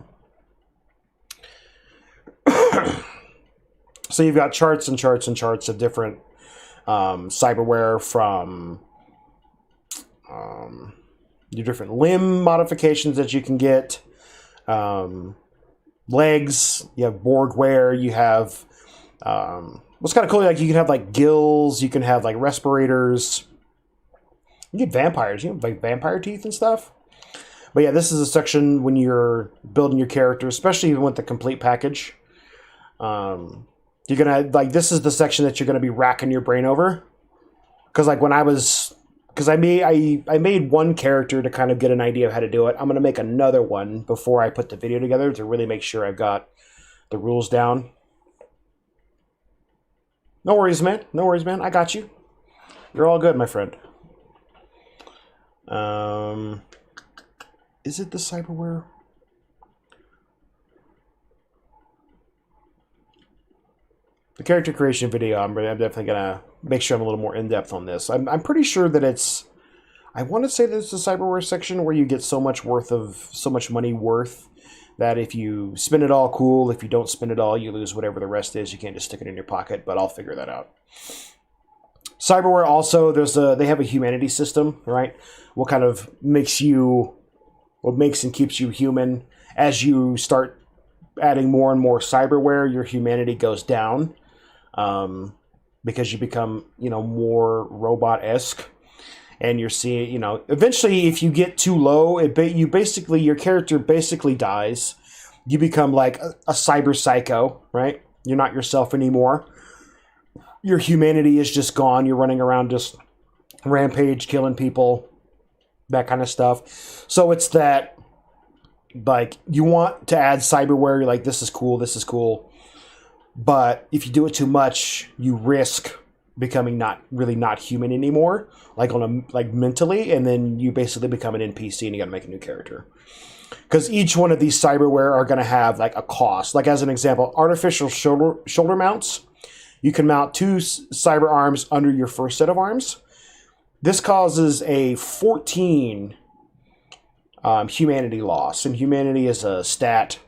So you've got charts and charts and charts of different cyberware from your different limb modifications that you can get. Legs, you have Borgware, you have what's kind of cool, like you can have like gills, you can have like respirators. You get vampires, like vampire teeth and stuff. But yeah, this is a section when you're building your character, especially even with the complete package. You're gonna this is the section that you're gonna be racking your brain over. Because like I made one character to kind of get an idea of how to do it. I'm gonna make another one before I put the video together to really make sure I've got the rules down. No worries, man. No worries, man. I got you. You're all good, my friend. Is it the cyberware? The character creation video, I'm definitely going to make sure I'm a little more in-depth on this. I'm pretty sure that it's... I want to say that it's the cyberware section where you get so much money worth, that if you spend it all, cool. If you don't spend it all, you lose whatever the rest is. You can't just stick it in your pocket, but I'll figure that out. Cyberware also, they have a humanity system, right? what kind of makes you, what makes and keeps you human. As you start adding more and more cyberware, your humanity goes down, because you become, more robot-esque. And you're seeing, eventually if you get too low, your character basically dies. You become like a cyber psycho, right? You're not yourself anymore. Your humanity is just gone. You're running around just rampage, killing people, that kind of stuff. So it's that, like, you want to add cyberware. You're like, this is cool. But if you do it too much, you risk becoming not human anymore, like mentally, and then you basically become an NPC and you got to make a new character. Because each one of these cyberware are going to have like a cost. Like as an example, artificial shoulder mounts. You can mount 2 cyber arms under your first set of arms. This causes a 14 humanity loss, and humanity is a stat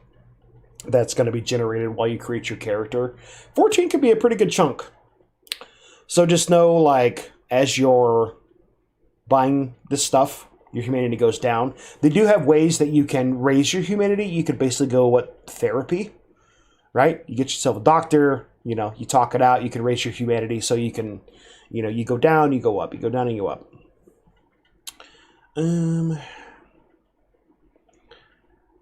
that's going to be generated while you create your character. 14 could be a pretty good chunk. So just know, like, as you're buying this stuff, your humanity goes down. They do have ways that you can raise your humanity. You could basically go, therapy, right? You get yourself a doctor, you talk it out, you can raise your humanity so you can, you go down, you go up, you go down, and you go up.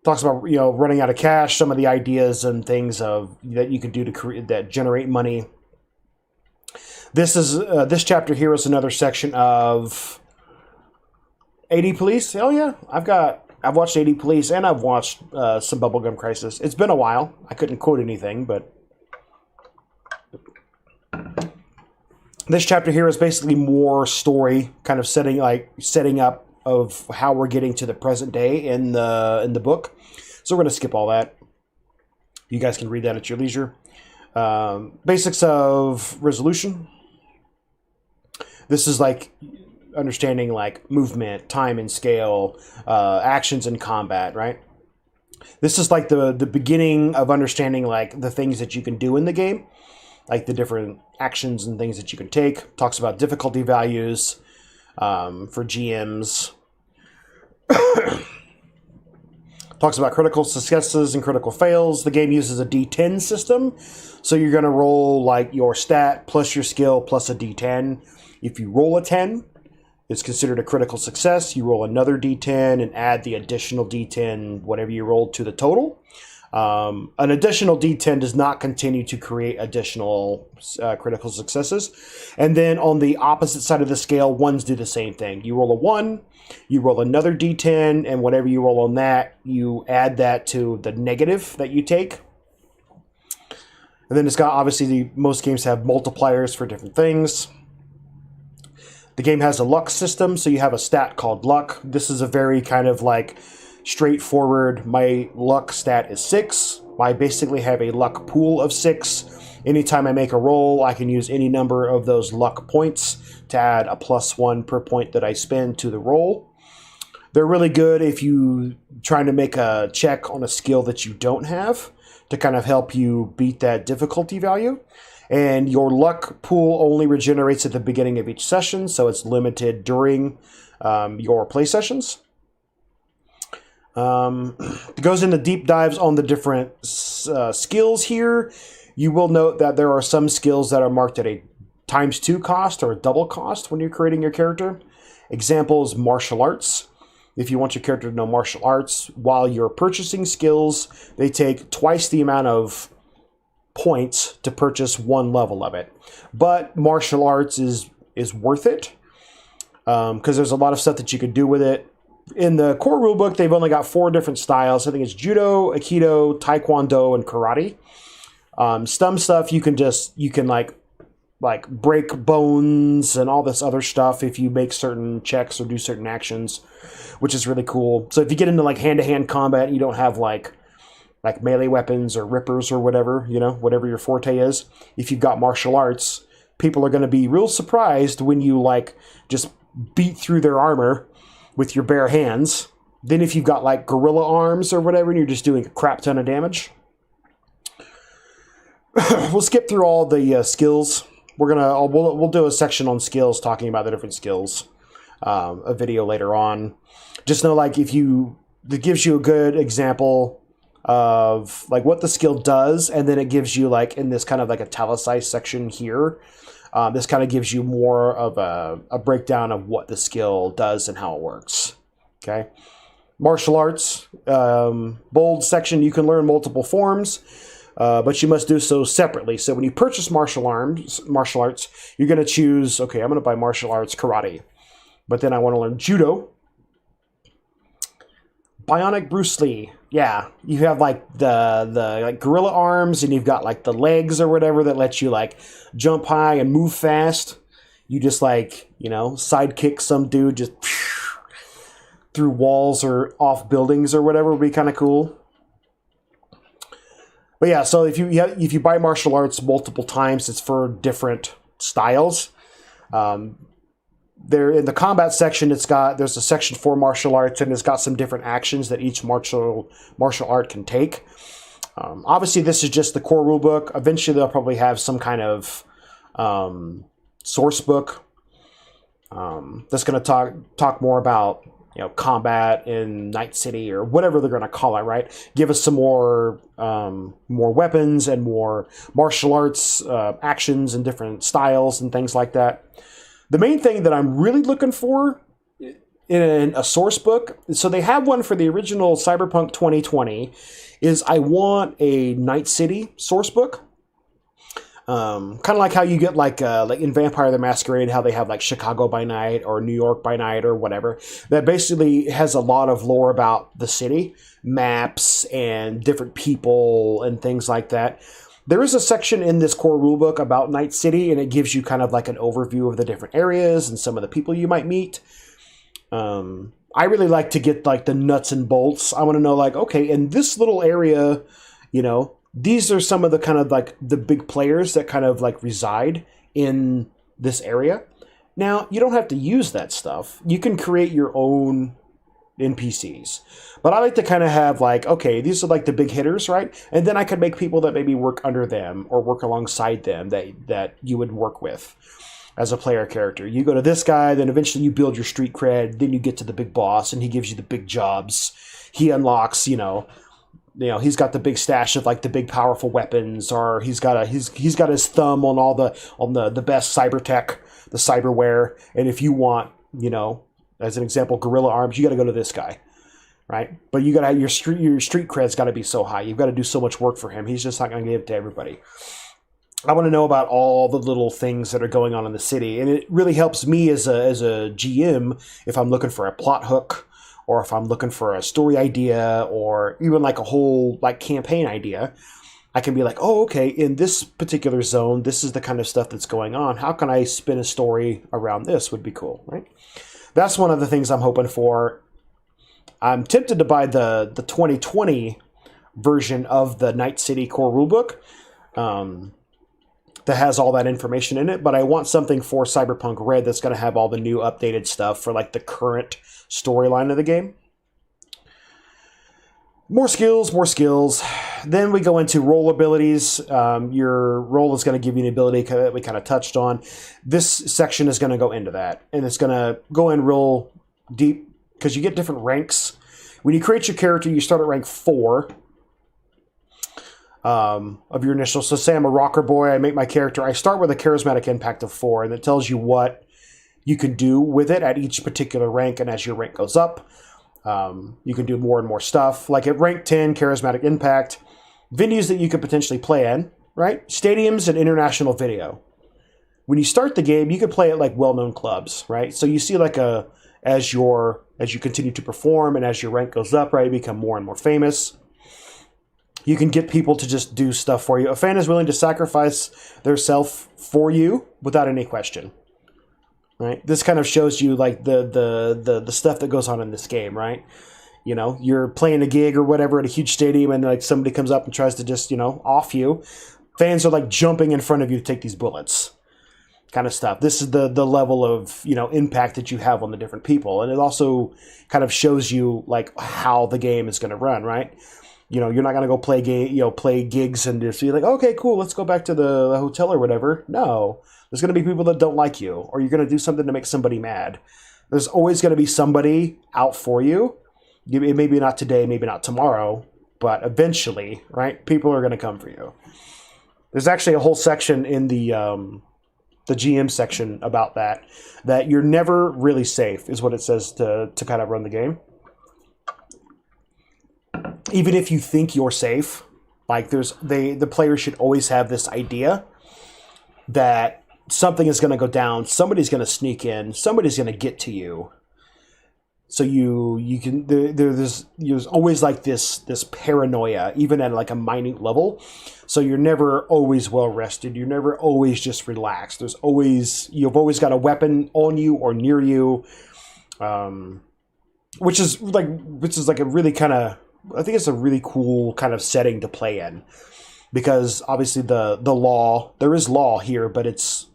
Talks about, running out of cash, some of the ideas and things that you can do that generate money. This chapter here is another section of 80 Police. Oh yeah, I've watched 80 Police and I've watched some Bubblegum Crisis. It's been a while. I couldn't quote anything, but this chapter here is basically more story, kind of setting up of how we're getting to the present day in the book. So we're going to skip all that. You guys can read that at your leisure. Basics of resolution. This is like understanding like movement, time and scale, actions and combat, right? This is like the beginning of understanding like the things that you can do in the game, like the different actions and things that you can take. Talks about difficulty values for GMs. Talks about critical successes and critical fails. The game uses a D10 system, so you're going to roll like your stat plus your skill plus a D10. If you roll a 10, it's considered a critical success. You roll another D10 and add the additional D10, whatever you rolled, to the total. An additional D10 does not continue to create additional critical successes. And then on the opposite side of the scale, ones do the same thing. You roll a 1, you roll another D10, and whatever you roll on that, you add that to the negative that you take. And then it's got, obviously, most games have multipliers for different things. The game has a luck system, so you have a stat called luck. This is a very kind of like straightforward, my luck stat is 6. I basically have a luck pool of 6. Anytime I make a roll, I can use any number of those luck points to add a +1 per point that I spend to the roll. They're really good if you trying to make a check on a skill that you don't have to kind of help you beat that difficulty value. And your luck pool only regenerates at the beginning of each session, so it's limited during your play sessions. It goes into deep dives on the different skills here. You will note that there are some skills that are marked at a ×2 cost or a double cost when you're creating your character. Examples: martial arts. If you want your character to know martial arts, while you're purchasing skills, they take twice the amount of points to purchase 1 level of it. But martial arts is worth it because there's a lot of stuff that you could do with it. In the core rulebook, they've only got 4 different styles. I think it's Judo, Aikido, Taekwondo, and Karate. Some stuff you can like break bones and all this other stuff if you make certain checks or do certain actions, which is really cool. So if you get into like hand-to-hand combat, you don't have like melee weapons or rippers or whatever, whatever your forte is. If you've got martial arts, people are going to be real surprised when you like just beat through their armor with your bare hands. Then if you've got like gorilla arms or whatever and you're just doing a crap ton of damage. We'll skip through all the skills. We'll do a section on skills talking about the different skills. a video later on. Just know, like, that gives you a good example of like what the skill does, and then it gives you like in this kind of like italicized section here. This kind of gives you more of a breakdown of what the skill does and how it works. Okay. Martial arts, bold section, you can learn multiple forms, but you must do so separately. So when you purchase martial arts, you're going to choose, okay, I'm going to buy martial arts karate, but then I want to learn judo. Bionic Bruce Lee. Yeah, you have like the like gorilla arms, and you've got like the legs or whatever that lets you like jump high and move fast. You just like, sidekick some dude just through walls or off buildings or whatever would be kind of cool. But yeah, so if you buy martial arts multiple times, it's for different styles. There in the combat section, there's a section for martial arts, and it's got some different actions that each martial art can take. Obviously, this is just the core rulebook. Eventually, they'll probably have some kind of source book that's going to talk more about combat in Night City or whatever they're going to call it. Right? Give us some more weapons and more martial arts actions and different styles and things like that. The main thing that I'm really looking for in a source book, so they have one for the original Cyberpunk 2020, is I want a Night City source book. Kind of like how you get like in Vampire the Masquerade, how they have like Chicago by night or New York by night or whatever. That basically has a lot of lore about the city, maps and different people and things like that. There is a section in this core rulebook about Night City, and it gives you kind of like an overview of the different areas and some of the people you might meet. I really like to get like the nuts and bolts. I want to know like, okay, in this little area, these are some of the kind of like the big players that kind of like reside in this area. Now, you don't have to use that stuff. You can create your own NPCs. But I like to kind of have like, okay, these are like the big hitters, right? And then I could make people that maybe work under them or work alongside them that you would work with as a player character. You go to this guy, then eventually you build your street cred, then you get to the big boss and he gives you the big jobs. He unlocks, he's got the big stash of like the big powerful weapons, or he's got his thumb on the best cyber tech, the cyberware. And if you want, as an example, gorilla arms, you got to go to this guy, right? But you got to have your street cred's got to be so high. You've got to do so much work for him. He's just not going to give it to everybody. I want to know about all the little things that are going on in the city, and it really helps me as a GM if I'm looking for a plot hook, or if I'm looking for a story idea, or even like a whole like campaign idea. I can be like, oh, okay, in this particular zone, this is the kind of stuff that's going on. How can I spin a story around this? Would be cool, right? That's one of the things I'm hoping for. I'm tempted to buy the 2020 version of the Night City core rulebook that has all that information in it, but I want something for Cyberpunk RED that's going to have all the new updated stuff for like the current storyline of the game. More skills. Then we go into role abilities. Your role is going to give you an ability that we kind of touched on. This section is going to go into that, and it's going to go in real deep because you get different ranks. When you create your character, you start at rank 4 of your initial. So say I'm a rocker boy, I make my character. I start with a charismatic impact of 4, and it tells you what you can do with it at each particular rank, and as your rank goes up, you can do more and more stuff. Like at rank 10, charismatic impact, venues that you could potentially play in, right? Stadiums and international video. When you start the game, you can play at like well-known clubs, right? So you see like as you continue to perform and as your rank goes up, right, you become more and more famous. You can get people to just do stuff for you. A fan is willing to sacrifice their self for you without any question. Right? This kind of shows you like the stuff that goes on in this game, right? You're playing a gig or whatever at a huge stadium, and like somebody comes up and tries to just, off you. Fans are like jumping in front of you to take these bullets. Kind of stuff. This is the level of, impact that you have on the different people. And it also kind of shows you like how the game is going to run, right? You're not going to go play gigs and just be like, okay, cool, let's go back to the hotel or whatever. No. There's going to be people that don't like you, or you're going to do something to make somebody mad. There's always going to be somebody out for you. Maybe not today, maybe not tomorrow, but eventually, right? People are going to come for you. There's actually a whole section in the GM section about that you're never really safe, is what it says to kind of run the game. Even if you think you're safe, like the players should always have this idea that something is going to go down, somebody's going to sneak in, somebody's going to get to you. So you can there's always like this paranoia, even at like a minute level. So you're never always well rested. You're never always just relaxed. You've always got a weapon on you or near you, which is like a really kind of, I think it's a really cool kind of setting to play in, because obviously the law, there is law here, but it's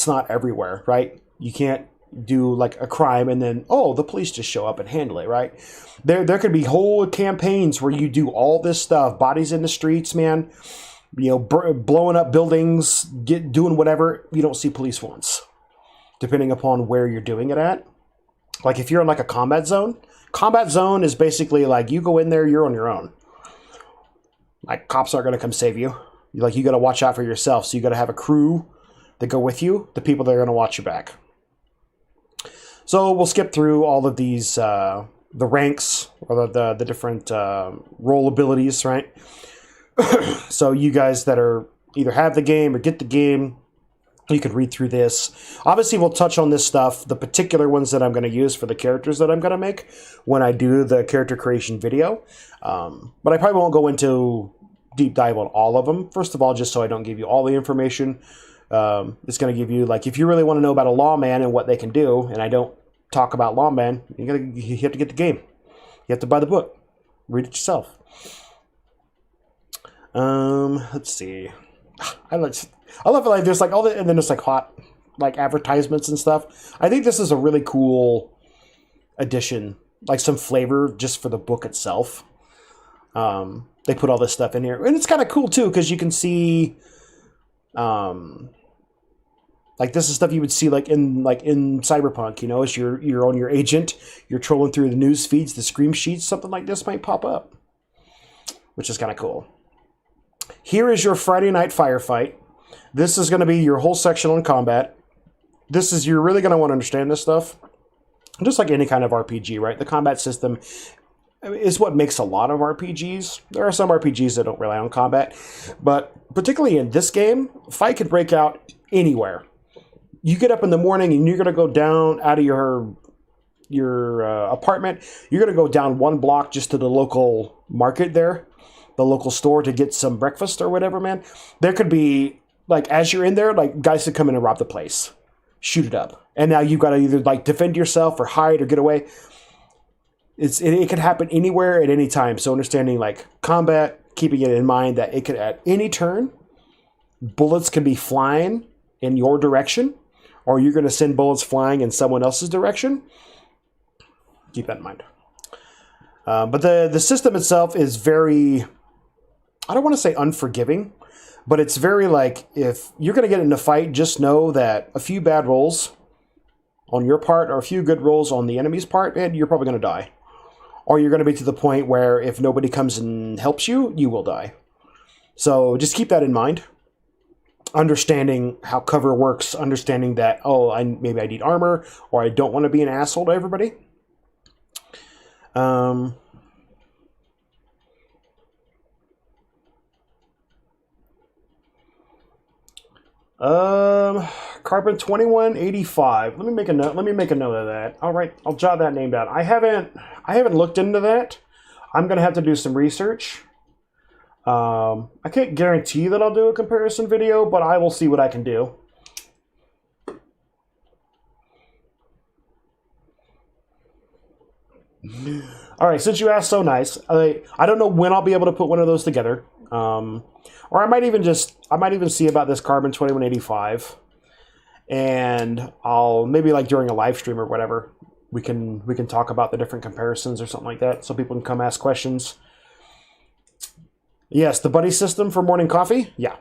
not everywhere, right? You can't do like a crime and then, oh, the police just show up and handle it, right? There could be whole campaigns where you do all this stuff, bodies in the streets, man, blowing up buildings, doing whatever. You don't see police once, depending upon where you're doing it at. Like if you're in like a combat zone is basically like you go in there, you're on your own. Like cops aren't going to come save you. You got to watch out for yourself. So you got to have a crew that go with you, the people that are going to watch your back. So we'll skip through all of these, the ranks, or the different role abilities, right? So you guys that are either have the game or get the game, you could read through this. Obviously, we'll touch on this stuff, the particular ones that I'm going to use for the characters that I'm going to make when I do the character creation video. But I probably won't go into deep dive on all of them. First of all, just so I don't give you all the information. It's going to give you, like, if you really want to know about a lawman and what they can do, and I don't talk about lawman, you have to get the game. You have to buy the book. Read it yourself. Let's see. I love it. Like there's like all the, and then there's like hot, like advertisements and stuff. I think this is a really cool addition, like some flavor just for the book itself. They put all this stuff in here, and it's kind of cool too because you can see, like this is stuff you would see like in Cyberpunk. As you're on your agent, you're trolling through the news feeds, the scream sheets, something like this might pop up, which is kind of cool. Here is your Friday night firefight. This is going to be your whole section on combat. You're really going to want to understand this stuff. Just like any kind of RPG, right? The combat system is what makes a lot of RPGs. There are some RPGs that don't rely on combat, but particularly in this game, fight could break out anywhere. You get up in the morning and you're going to go down out of your apartment. You're going to go down one block just to the local market there, the local store, to get some breakfast or whatever, man. There could be, like, as you're in there, like, guys could come in and rob the place, shoot it up. And now you've got to either, like, defend yourself or hide or get away. It could happen anywhere at any time. So understanding, like, combat, keeping it in mind that it could, at any turn, bullets can be flying in your direction, or you're going to send bullets flying in someone else's direction. Keep that in mind. But the system itself is very, I don't want to say unforgiving, but it's very like, if you're going to get in a fight, just know that a few bad rolls on your part or a few good rolls on the enemy's part, and you're probably going to die. Or you're going to be to the point where if nobody comes and helps you, you will die. So just keep that in mind. Understanding how cover works, understanding that, maybe I need armor, or I don't want to be an asshole to everybody. Carbon 2185. Let me make a note of that. All right, I'll jot that name down. I haven't looked into that. I'm gonna have to do some research. I can't guarantee that I'll do a comparison video, but I will see what I can do. All right, since you asked so nice, I don't know when I'll be able to put one of those together. Or I might even see about this Carbon 2185, and I'll maybe, like, during a live stream or whatever, we can talk about the different comparisons or something like that, so people can come ask questions. Yes, the buddy system for morning coffee. Yeah,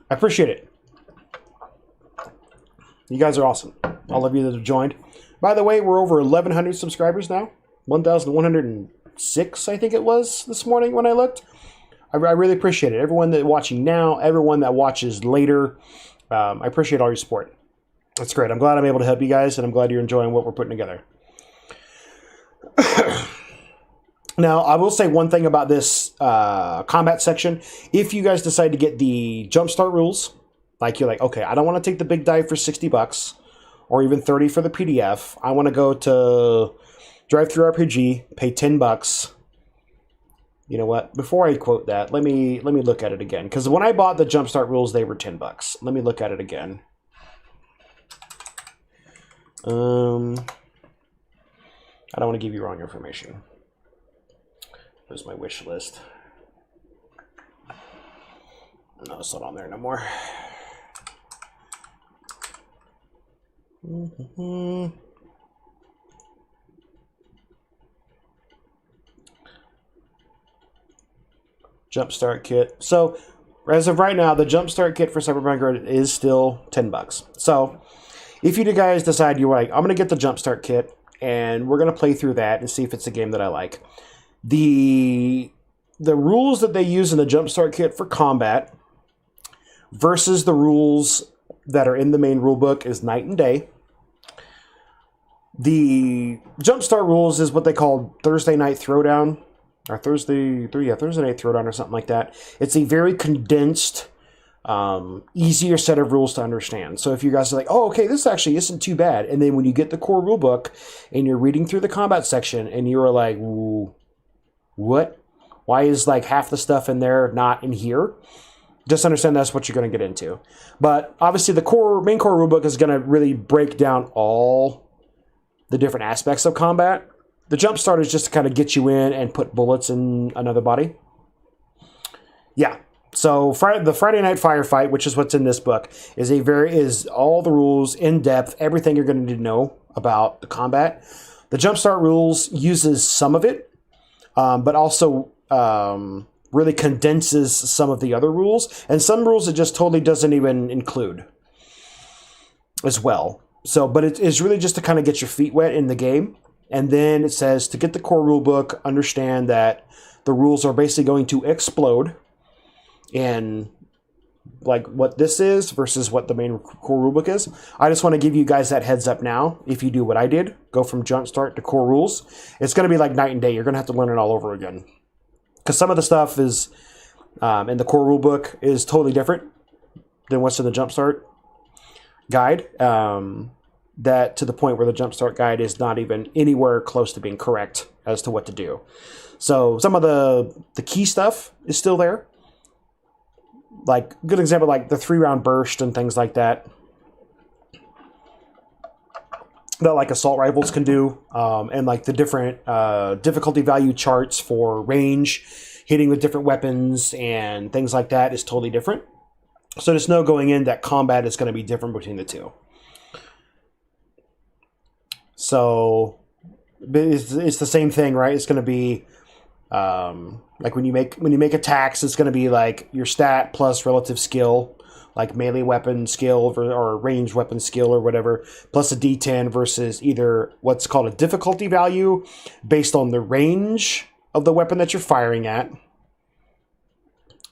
I appreciate it. You guys are awesome. All of you that have joined. By the way, we're over 1,100 subscribers now. 1,106, I think it was this morning when I looked. I really appreciate it. Everyone that's watching now, everyone that watches later, I appreciate all your support. That's great. I'm glad I'm able to help you guys, and I'm glad you're enjoying what we're putting together. Now, I will say one thing about this combat section. If you guys decide to get the Jumpstart rules, like you're like, okay, I don't want to take the big dive for $60 or even $30 for the PDF. I want to go to Drive-Thru RPG, pay $10. You know what? Before I quote that, let me look at it again. Because when I bought the Jumpstart rules, they were $10. Let me look at it again. I don't want to give you wrong information. There's my wish list. No, it's not on there no more. Jumpstart kit. So, as of right now, the Jumpstart kit for Cyberpunk RED is still $10. So, if you guys decide you're like, I'm going to get the Jumpstart kit, and we're going to play through that and see if it's a game that I like. The rules that they use in the Jumpstart kit for combat versus the rules that are in the main rulebook is night and day. The Jumpstart rules is what they call Thursday Night Throwdown. Or Thursday Night Throwdown or something like that. It's a very condensed, easier set of rules to understand. So if you guys are like, oh, okay, this actually isn't too bad. And then when you get the core rulebook and you're reading through the combat section and you're like, what? Why is like half the stuff in there not in here? Just understand that's what you're going to get into. But obviously the main core rulebook is going to really break down all the different aspects of combat. The Jumpstart is just to kind of get you in and put bullets in another body. Yeah. So the Friday Night Firefight, which is what's in this book, is all the rules in depth, everything you're going to need to know about the combat. The Jumpstart rules uses some of it, but also really condenses some of the other rules, and some rules it just totally doesn't even include as well. So, but it's really just to kind of get your feet wet in the game. And then it says to get the core rulebook, understand that the rules are basically going to explode in like what this is versus what the main core rulebook is. I just want to give you guys that heads up now. If you do what I did, go from Jumpstart to core rules, it's going to be like night and day. You're going to have to learn it all over again. Because some of the stuff is in the core rulebook is totally different than what's in the Jumpstart guide. That to the point where the Jumpstart guide is not even anywhere close to being correct as to what to do. So some of the key stuff is still there. Like, good example, like the 3-round burst and things like that. That like assault rifles can do. And like the different difficulty value charts for range, hitting with different weapons and things like that is totally different. So just know going in that combat is going to be different between the two. So it's the same thing, right? It's going to be like when you make attacks, it's going to be like your stat plus relative skill, like melee weapon skill or ranged weapon skill or whatever, plus a D10 versus either what's called a difficulty value based on the range of the weapon that you're firing at.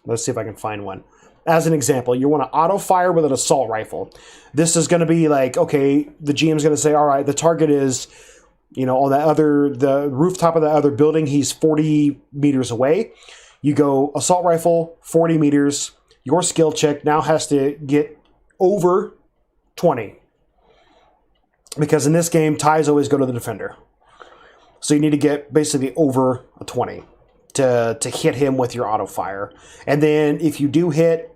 Let's see if I can find one. As an example, you want to auto fire with an assault rifle. This is going to be like, okay, the GM's going to say, all right, the target is, on the rooftop of that other building, he's 40 meters away. You go assault rifle, 40 meters. Your skill check now has to get over 20. Because in this game, ties always go to the defender. So you need to get basically over a 20 to hit him with your auto fire. And then if you do hit,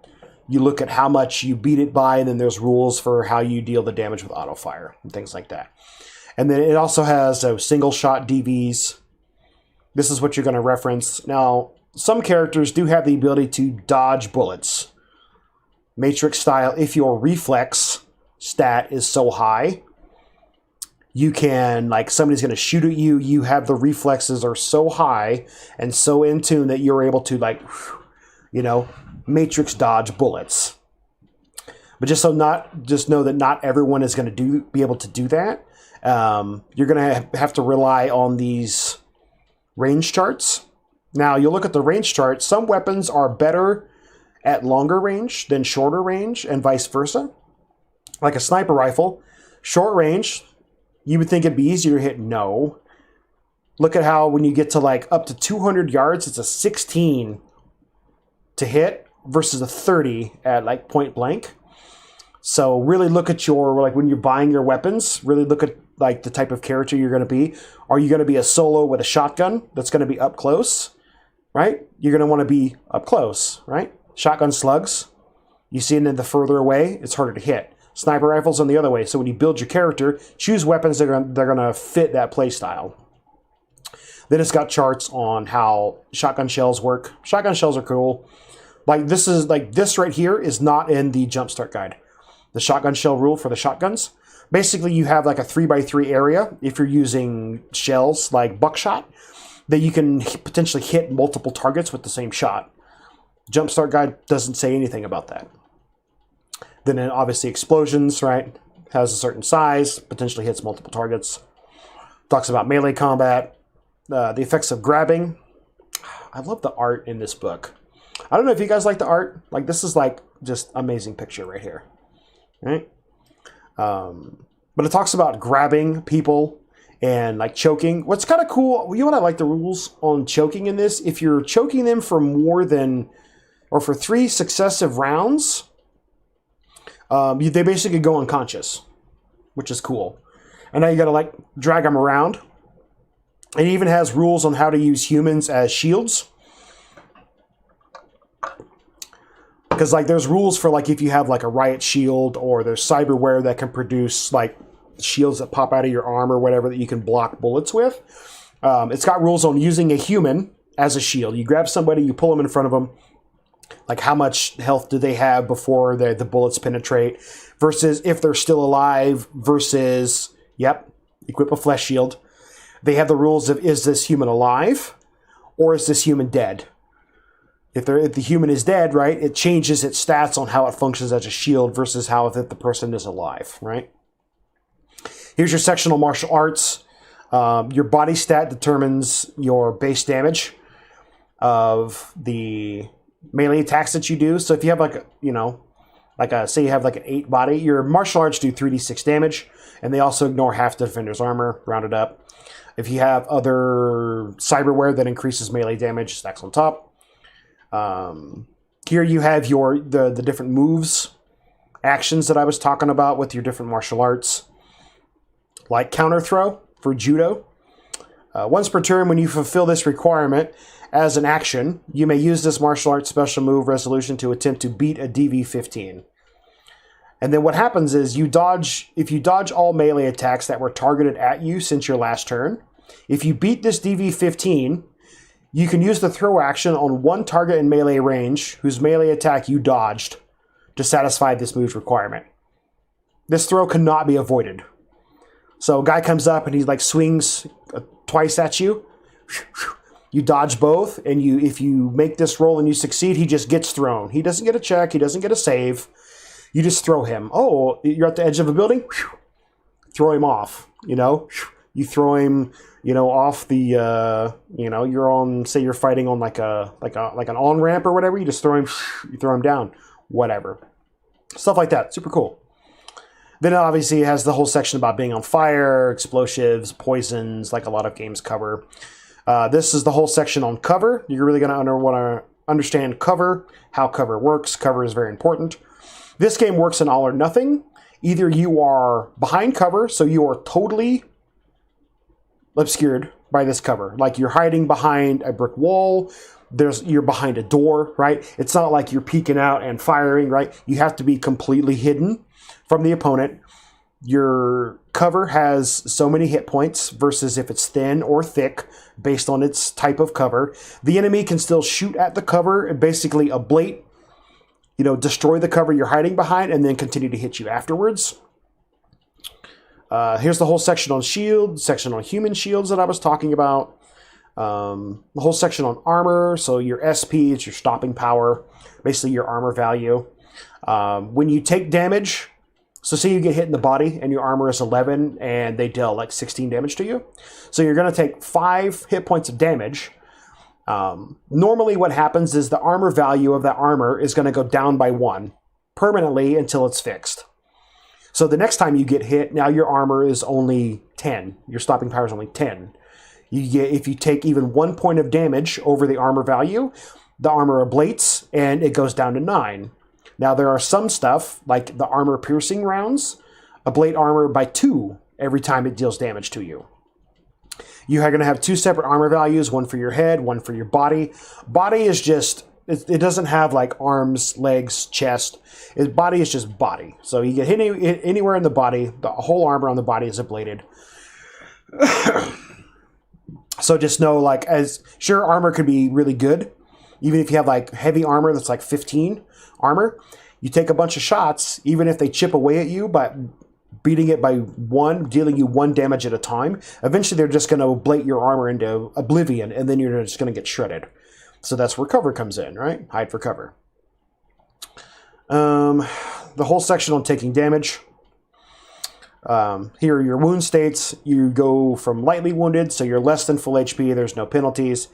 you look at how much you beat it by, and then there's rules for how you deal the damage with auto fire and things like that. And then it also has single shot DVs. This is what you're going to reference. Now, some characters do have the ability to dodge bullets. Matrix style, if your reflex stat is so high, you can, like, somebody's going to shoot at you, you have the reflexes are so high and so in tune that you're able to, like, matrix dodge bullets. But just know that not everyone is going to be able to do that. You're going to have to rely on these range charts. Now, you'll look at the range chart. Some weapons are better at longer range than shorter range, and vice versa. Like a sniper rifle, short range, you would think it'd be easier to hit. No. Look at how when you get to like up to 200 yards, it's a 16 to hit versus a 30 at like point blank. So really look at like when you're buying your weapons, really look at like the type of character you're going to be. Are you going to be a solo with a shotgun that's going to be up close, right? You're going to want to be up close, right? Shotgun slugs, you see, and then the further away, it's harder to hit. Sniper rifles on the other way. So when you build your character, choose weapons that are going to fit that play style. Then it's got charts on how shotgun shells work. Shotgun shells are cool. Like this right here is not in the Jumpstart guide. The shotgun shell rule for the shotguns. Basically, you have like a 3x3 area if you're using shells like buckshot that you can potentially hit multiple targets with the same shot. Jumpstart guide doesn't say anything about that. Then obviously explosions, right? Has a certain size, potentially hits multiple targets. Talks about melee combat, the effects of grabbing. I love the art in this book. I don't know if you guys like the art. Like this is like just amazing picture right here. Right? But it talks about grabbing people and like choking. What's kind of cool, you know what I like the rules on choking in this? If you're choking them for more than, or for 3 successive rounds, they basically go unconscious, which is cool. And now you gotta like drag them around. It even has rules on how to use humans as shields. Because like there's rules for like if you have like a riot shield, or there's cyberware that can produce like shields that pop out of your arm or whatever that you can block bullets with. It's got rules on using a human as a shield. You grab somebody, you pull them in front of them. Like how much health do they have before the bullets penetrate versus if they're still alive versus, equip a flesh shield. They have the rules of, is this human alive or is this human dead? If the human is dead, right, it changes its stats on how it functions as a shield versus how if the person is alive, right? Here's your sectional martial arts. Your body stat determines your base damage of the melee attacks that you do. So if you have say you have like an 8 body, your martial arts do 3d6 damage, and they also ignore half the defender's armor, rounded up. If you have other cyberware that increases melee damage, stacks on top. Here you have the different moves, actions that I was talking about with your different martial arts, like counter throw for judo. Once per turn, when you fulfill this requirement as an action, you may use this martial arts special move resolution to attempt to beat a DV-15. And then what happens is if you dodge all melee attacks that were targeted at you since your last turn, if you beat this DV-15, you can use the throw action on one target in melee range whose melee attack you dodged to satisfy this move's requirement. This throw cannot be avoided. So a guy comes up and he like swings twice at you. You dodge both, and if you make this roll and you succeed, he just gets thrown. He doesn't get a check. He doesn't get a save. You just throw him. Oh, you're at the edge of a building? Throw him off, You throw him, off the, you're on, say you're fighting on like an on-ramp or whatever. You just throw him down, whatever. Stuff like that. Super cool. Then obviously it has the whole section about being on fire, explosives, poisons, like a lot of games cover. This is the whole section on cover. You're really going to want to understand cover, how cover works. Cover is very important. This game works in all or nothing. Either you are behind cover, so you are totally obscured by this cover. Like you're hiding behind a brick wall. You're behind a door, right? It's not like you're peeking out and firing, right? You have to be completely hidden from the opponent. Your cover has so many hit points versus if it's thin or thick based on its type of cover. The enemy can still shoot at the cover and basically ablate, destroy the cover you're hiding behind and then continue to hit you afterwards. Here's the whole section on shield, section on human shields that I was talking about. The whole section on armor, so your SP is your stopping power, basically your armor value. When you take damage, so say you get hit in the body and your armor is 11 and they deal like 16 damage to you. So you're going to take 5 hit points of damage. Normally what happens is the armor value of that armor is going to go down by 1 permanently until it's fixed. So the next time you get hit, now your armor is only 10. Your stopping power is only 10. If you take even 1 point of damage over the armor value, the armor ablates and it goes down to 9. Now there are some stuff, like the armor piercing rounds, ablate armor by 2 every time it deals damage to you. You are going to have 2 separate armor values, one for your head, one for your body. Body is just, it doesn't have like arms, legs, chest. Body is just body. So you get hit anywhere in the body, the whole armor on the body is ablated. So just know, like, as sure, armor could be really good. Even if you have like heavy armor that's like 15 armor, you take a bunch of shots, even if they chip away at you, but beating it by 1, dealing you 1 damage at a time, eventually they're just going to ablate your armor into oblivion, and then you're just going to get shredded. So that's where cover comes in, right? Hide for cover. The whole section on taking damage. Here are your wound states. You go from lightly wounded, so you're less than full HP. There's no penalties.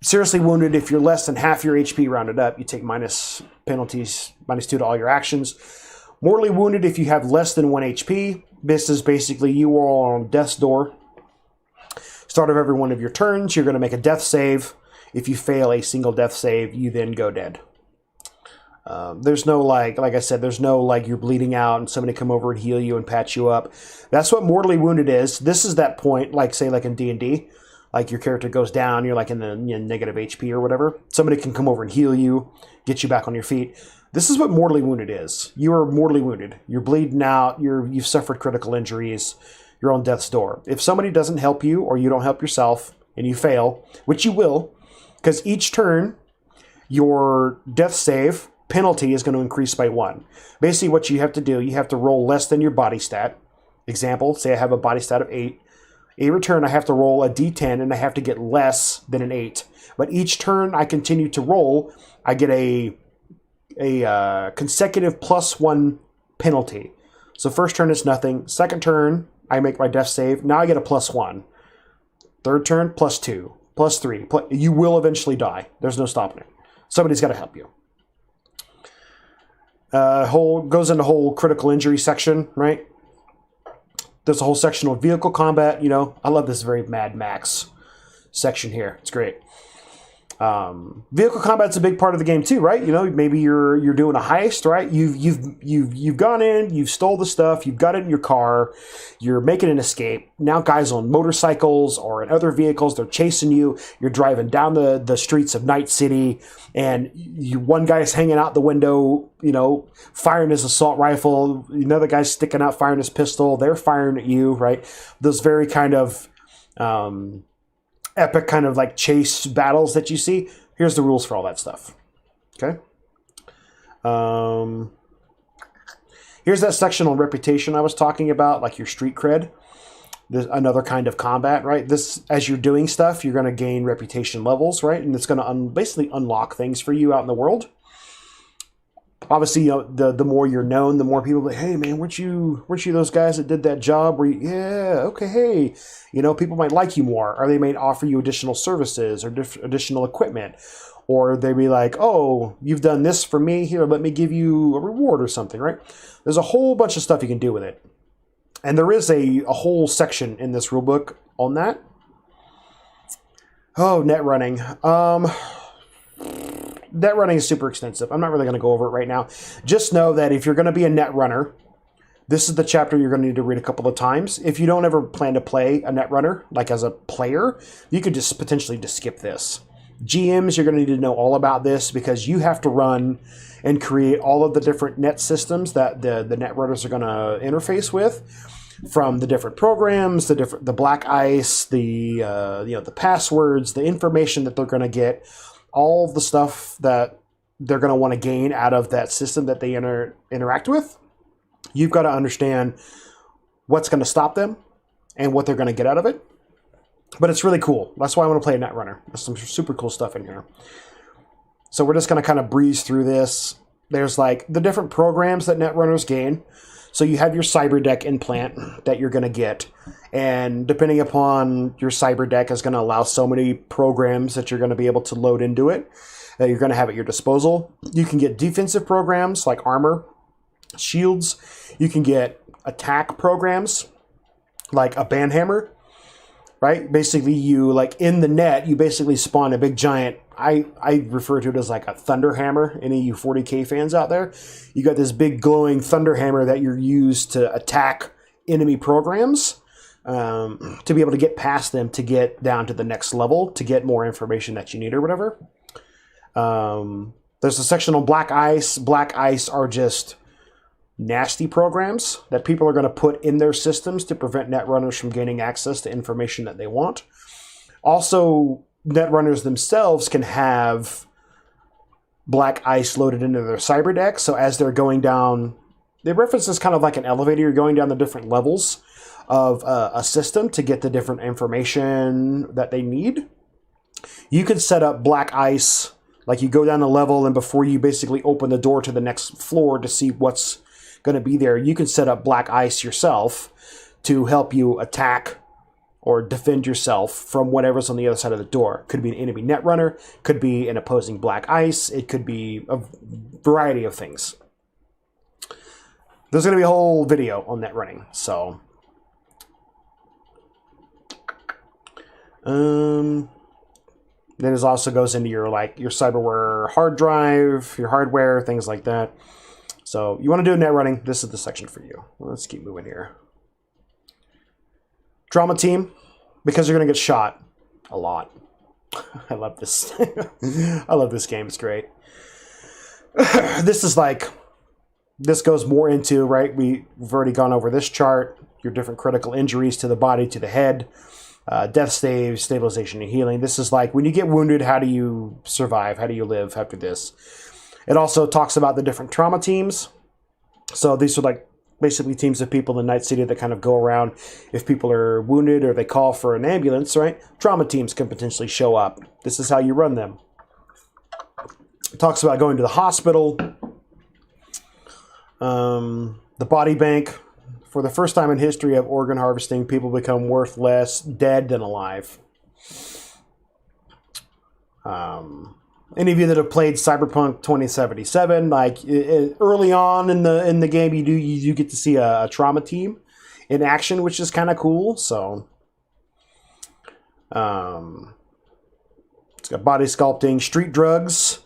Seriously wounded, if you're less than half your HP rounded up, you take minus penalties, -2 to all your actions. Mortally wounded, if you have less than 1 HP. This is basically you are on death's door. Start of every one of your turns, you're going to make a death save. If you fail a single death save, you then go dead. There's no, like I said, there's no, like, you're bleeding out and somebody come over and heal you and patch you up. That's what mortally wounded is. This is that point, like, say, like in D&D. Like, your character goes down, you're, like, in the negative HP or whatever. Somebody can come over and heal you, get you back on your feet. This is what mortally wounded is. You are mortally wounded. You're bleeding out. You've suffered critical injuries. You're on death's door. If somebody doesn't help you or you don't help yourself and you fail, which you will, because each turn, your death save penalty is going to increase by 1. Basically, what you have to do, you have to roll less than your body stat. Example, say I have a body stat of 8. A return, I have to roll a d10, and I have to get less than an 8. But each turn I continue to roll, I get a consecutive +1 penalty. So first turn is nothing. Second turn, I make my death save. Now I get a +1. Third turn, +2, +3. You will eventually die. There's no stopping it. Somebody's got to help you. Goes into whole critical injury section, right? There's a whole section on vehicle combat. You know, I love this very Mad Max section here. It's great. Vehicle combat's a big part of the game too, right? You know, maybe you're doing a heist, right? You've gone in, you've stole the stuff, you've got it in your car, you're making an escape. Now guys on motorcycles or in other vehicles, they're chasing you. You're driving down the streets of Night City, and one guy's hanging out the window, you know, firing his assault rifle. Another guy's sticking out firing his pistol. They're firing at you, right? Those very kind of epic kind of like chase battles that you see. Here's the rules for all that stuff. Okay. Here's that section on reputation I was talking about, like your street cred. There's another kind of combat, right? This, as you're doing stuff, you're going to gain reputation levels, right? And it's going to basically unlock things for you out in the world. Obviously, you know, the more you're known, the more people are like, hey man, weren't you those guys that did that job? Yeah, okay, hey. You know, people might like you more, or they may offer you additional services or additional equipment. Or they be like, oh, you've done this for me, here, let me give you a reward or something, right? There's a whole bunch of stuff you can do with it. And there is a whole section in this rulebook on that. Oh, net running. Net running is super extensive. I'm not really going to go over it right now. Just know that if you're going to be a net runner, this is the chapter you're going to need to read a couple of times. If you don't ever plan to play a net runner, like as a player, you could just potentially just skip this. GMs, you're going to need to know all about this because you have to run and create all of the different net systems that the net runners are going to interface with, from the different programs, the black ice, the passwords, the information that they're going to get, all the stuff that they're going to want to gain out of that system that they interact with. You've got to understand what's going to stop them and what they're going to get out of it. But it's really cool. That's why I want to play a net runner. There's some super cool stuff in here. So we're just going to kind of breeze through this. there's like the different programs that netrunners gain. So you have your cyberdeck implant that you're going to get. And depending upon your cyberdeck is going to allow so many programs that you're going to be able to load into it that you're going to have at your disposal. You can get defensive programs like armor, shields. You can get attack programs like a banhammer, right? Basically, you like in the net, you basically spawn a big giant. I refer to it as like a thunder hammer. Any of you 40K fans out there, you got this big glowing thunder hammer that you're used to attack enemy programs to be able to get past them to get down to the next level to get more information that you need or whatever. There's a section on black ice. Black ice are just nasty programs that people are going to put in their systems to prevent netrunners from gaining access to information that they want. Also, netrunners themselves can have black ice loaded into their cyber deck. So as they're going down, they reference this kind of like an elevator. You're going down the different levels of a system to get the different information that they need. You can set up black ice, like you go down a level and before you basically open the door to the next floor to see what's going to be there, you can set up black ice yourself to help you attack or defend yourself from whatever's on the other side of the door. Could be an enemy netrunner, could be an opposing black ice, it could be a variety of things. There's going to be a whole video on net running, so then it also goes into your your cyberware hard drive, your hardware, things like that. So you want to do net running, this is the section for you. Let's keep moving here. Drama team, because you're going to get shot a lot. I love this. I love this game. It's great. This is this goes more into, right? We've already gone over this chart. Your different critical injuries to the body, to the head, death saves, stabilization and healing. This is like when you get wounded, how do you survive? How do you live after this? It also talks about the different trauma teams. So these are basically teams of people in Night City that kind of go around if people are wounded or they call for an ambulance, right? Trauma teams can potentially show up. This is how you run them. It talks about going to the hospital. The body bank. For the first time in history of organ harvesting, people become worth less dead than alive. Any of you that have played Cyberpunk 2077, early on in the game, you do get to see a trauma team in action, which is kind of cool. So, it's got body sculpting, street drugs.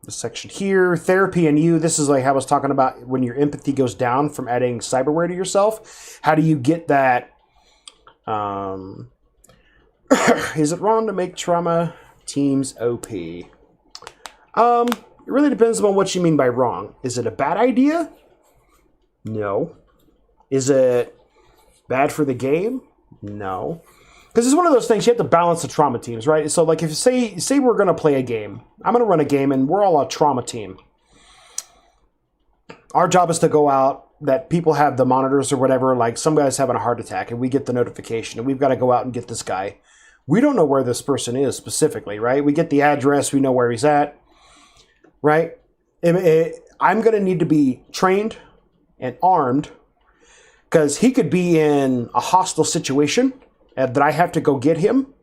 This section here, therapy and you. This is like how I was talking about when your empathy goes down from adding cyberware to yourself. How do you get that? Is it wrong to make trauma teams OP? It really depends on what you mean by wrong. Is it a bad idea? No. Is it bad for the game? No. Because it's one of those things, you have to balance the trauma teams, right? So if say we're going to play a game. I'm going to run a game and we're all a trauma team. Our job is to go out, that people have the monitors or whatever, like some guy's having a heart attack and we get the notification and we've got to go out and get this guy. We don't know where this person is specifically, right? We get the address, we know where he's at, right? I'm going to need to be trained and armed because he could be in a hostile situation that I have to go get him.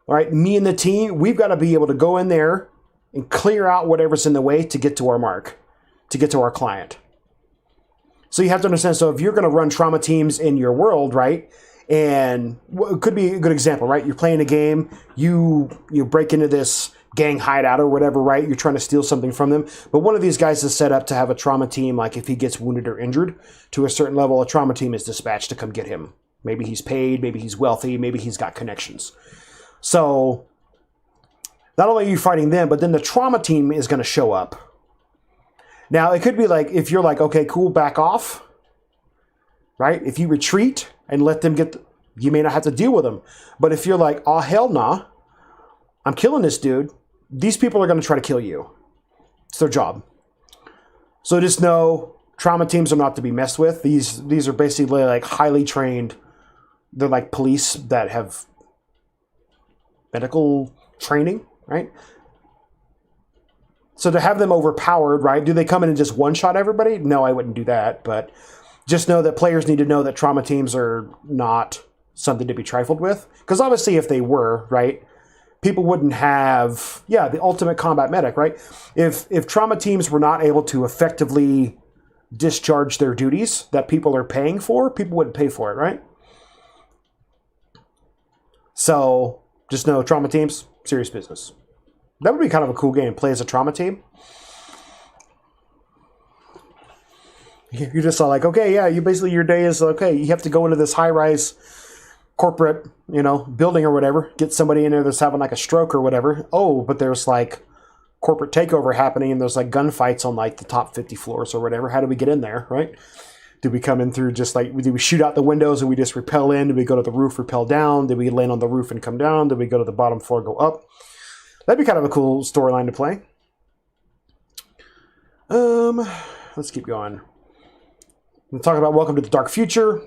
All right, me and the team, we've got to be able to go in there and clear out whatever's in the way to get to our mark, to get to our client. So you have to understand, so if you're going to run trauma teams in your world, right, and it could be a good example, right? You're playing a game, you break into this gang hideout or whatever, right? You're trying to steal something from them. But one of these guys is set up to have a trauma team, like if he gets wounded or injured to a certain level, a trauma team is dispatched to come get him. Maybe he's paid, maybe he's wealthy, maybe he's got connections. So not only are you fighting them, but then the trauma team is going to show up. Now, it could be if you're okay, cool, back off, right? If you retreat and let them you may not have to deal with them. But if you're oh, hell nah, I'm killing this dude, these people are going to try to kill you. It's their job. So just know, trauma teams are not to be messed with. These are basically highly trained. They're like police that have medical training, right? So to have them overpowered, right? Do they come in and just one-shot everybody? No, I wouldn't do that. But just know that players need to know that trauma teams are not something to be trifled with. Because obviously if they were, right, people wouldn't have, the ultimate combat medic, right? If trauma teams were not able to effectively discharge their duties that people are paying for, people wouldn't pay for it, right? So just know trauma teams, serious business. That would be kind of a cool game. Play as a trauma team. You're just all like, okay, yeah, you basically, your day is, okay, you have to go into this high-rise corporate, building or whatever, get somebody in there that's having like a stroke or whatever. Oh, but there's like corporate takeover happening and there's like gunfights on like the top 50 floors or whatever. How do we get in there, right? Do we come in through just like, do we shoot out the windows and we just repel in? Do we go to the roof, repel down? Do we land on the roof and come down? Do we go to the bottom floor, go up? That'd be kind of a cool storyline to play. Let's keep going. We'll talk about Welcome to the Dark Future.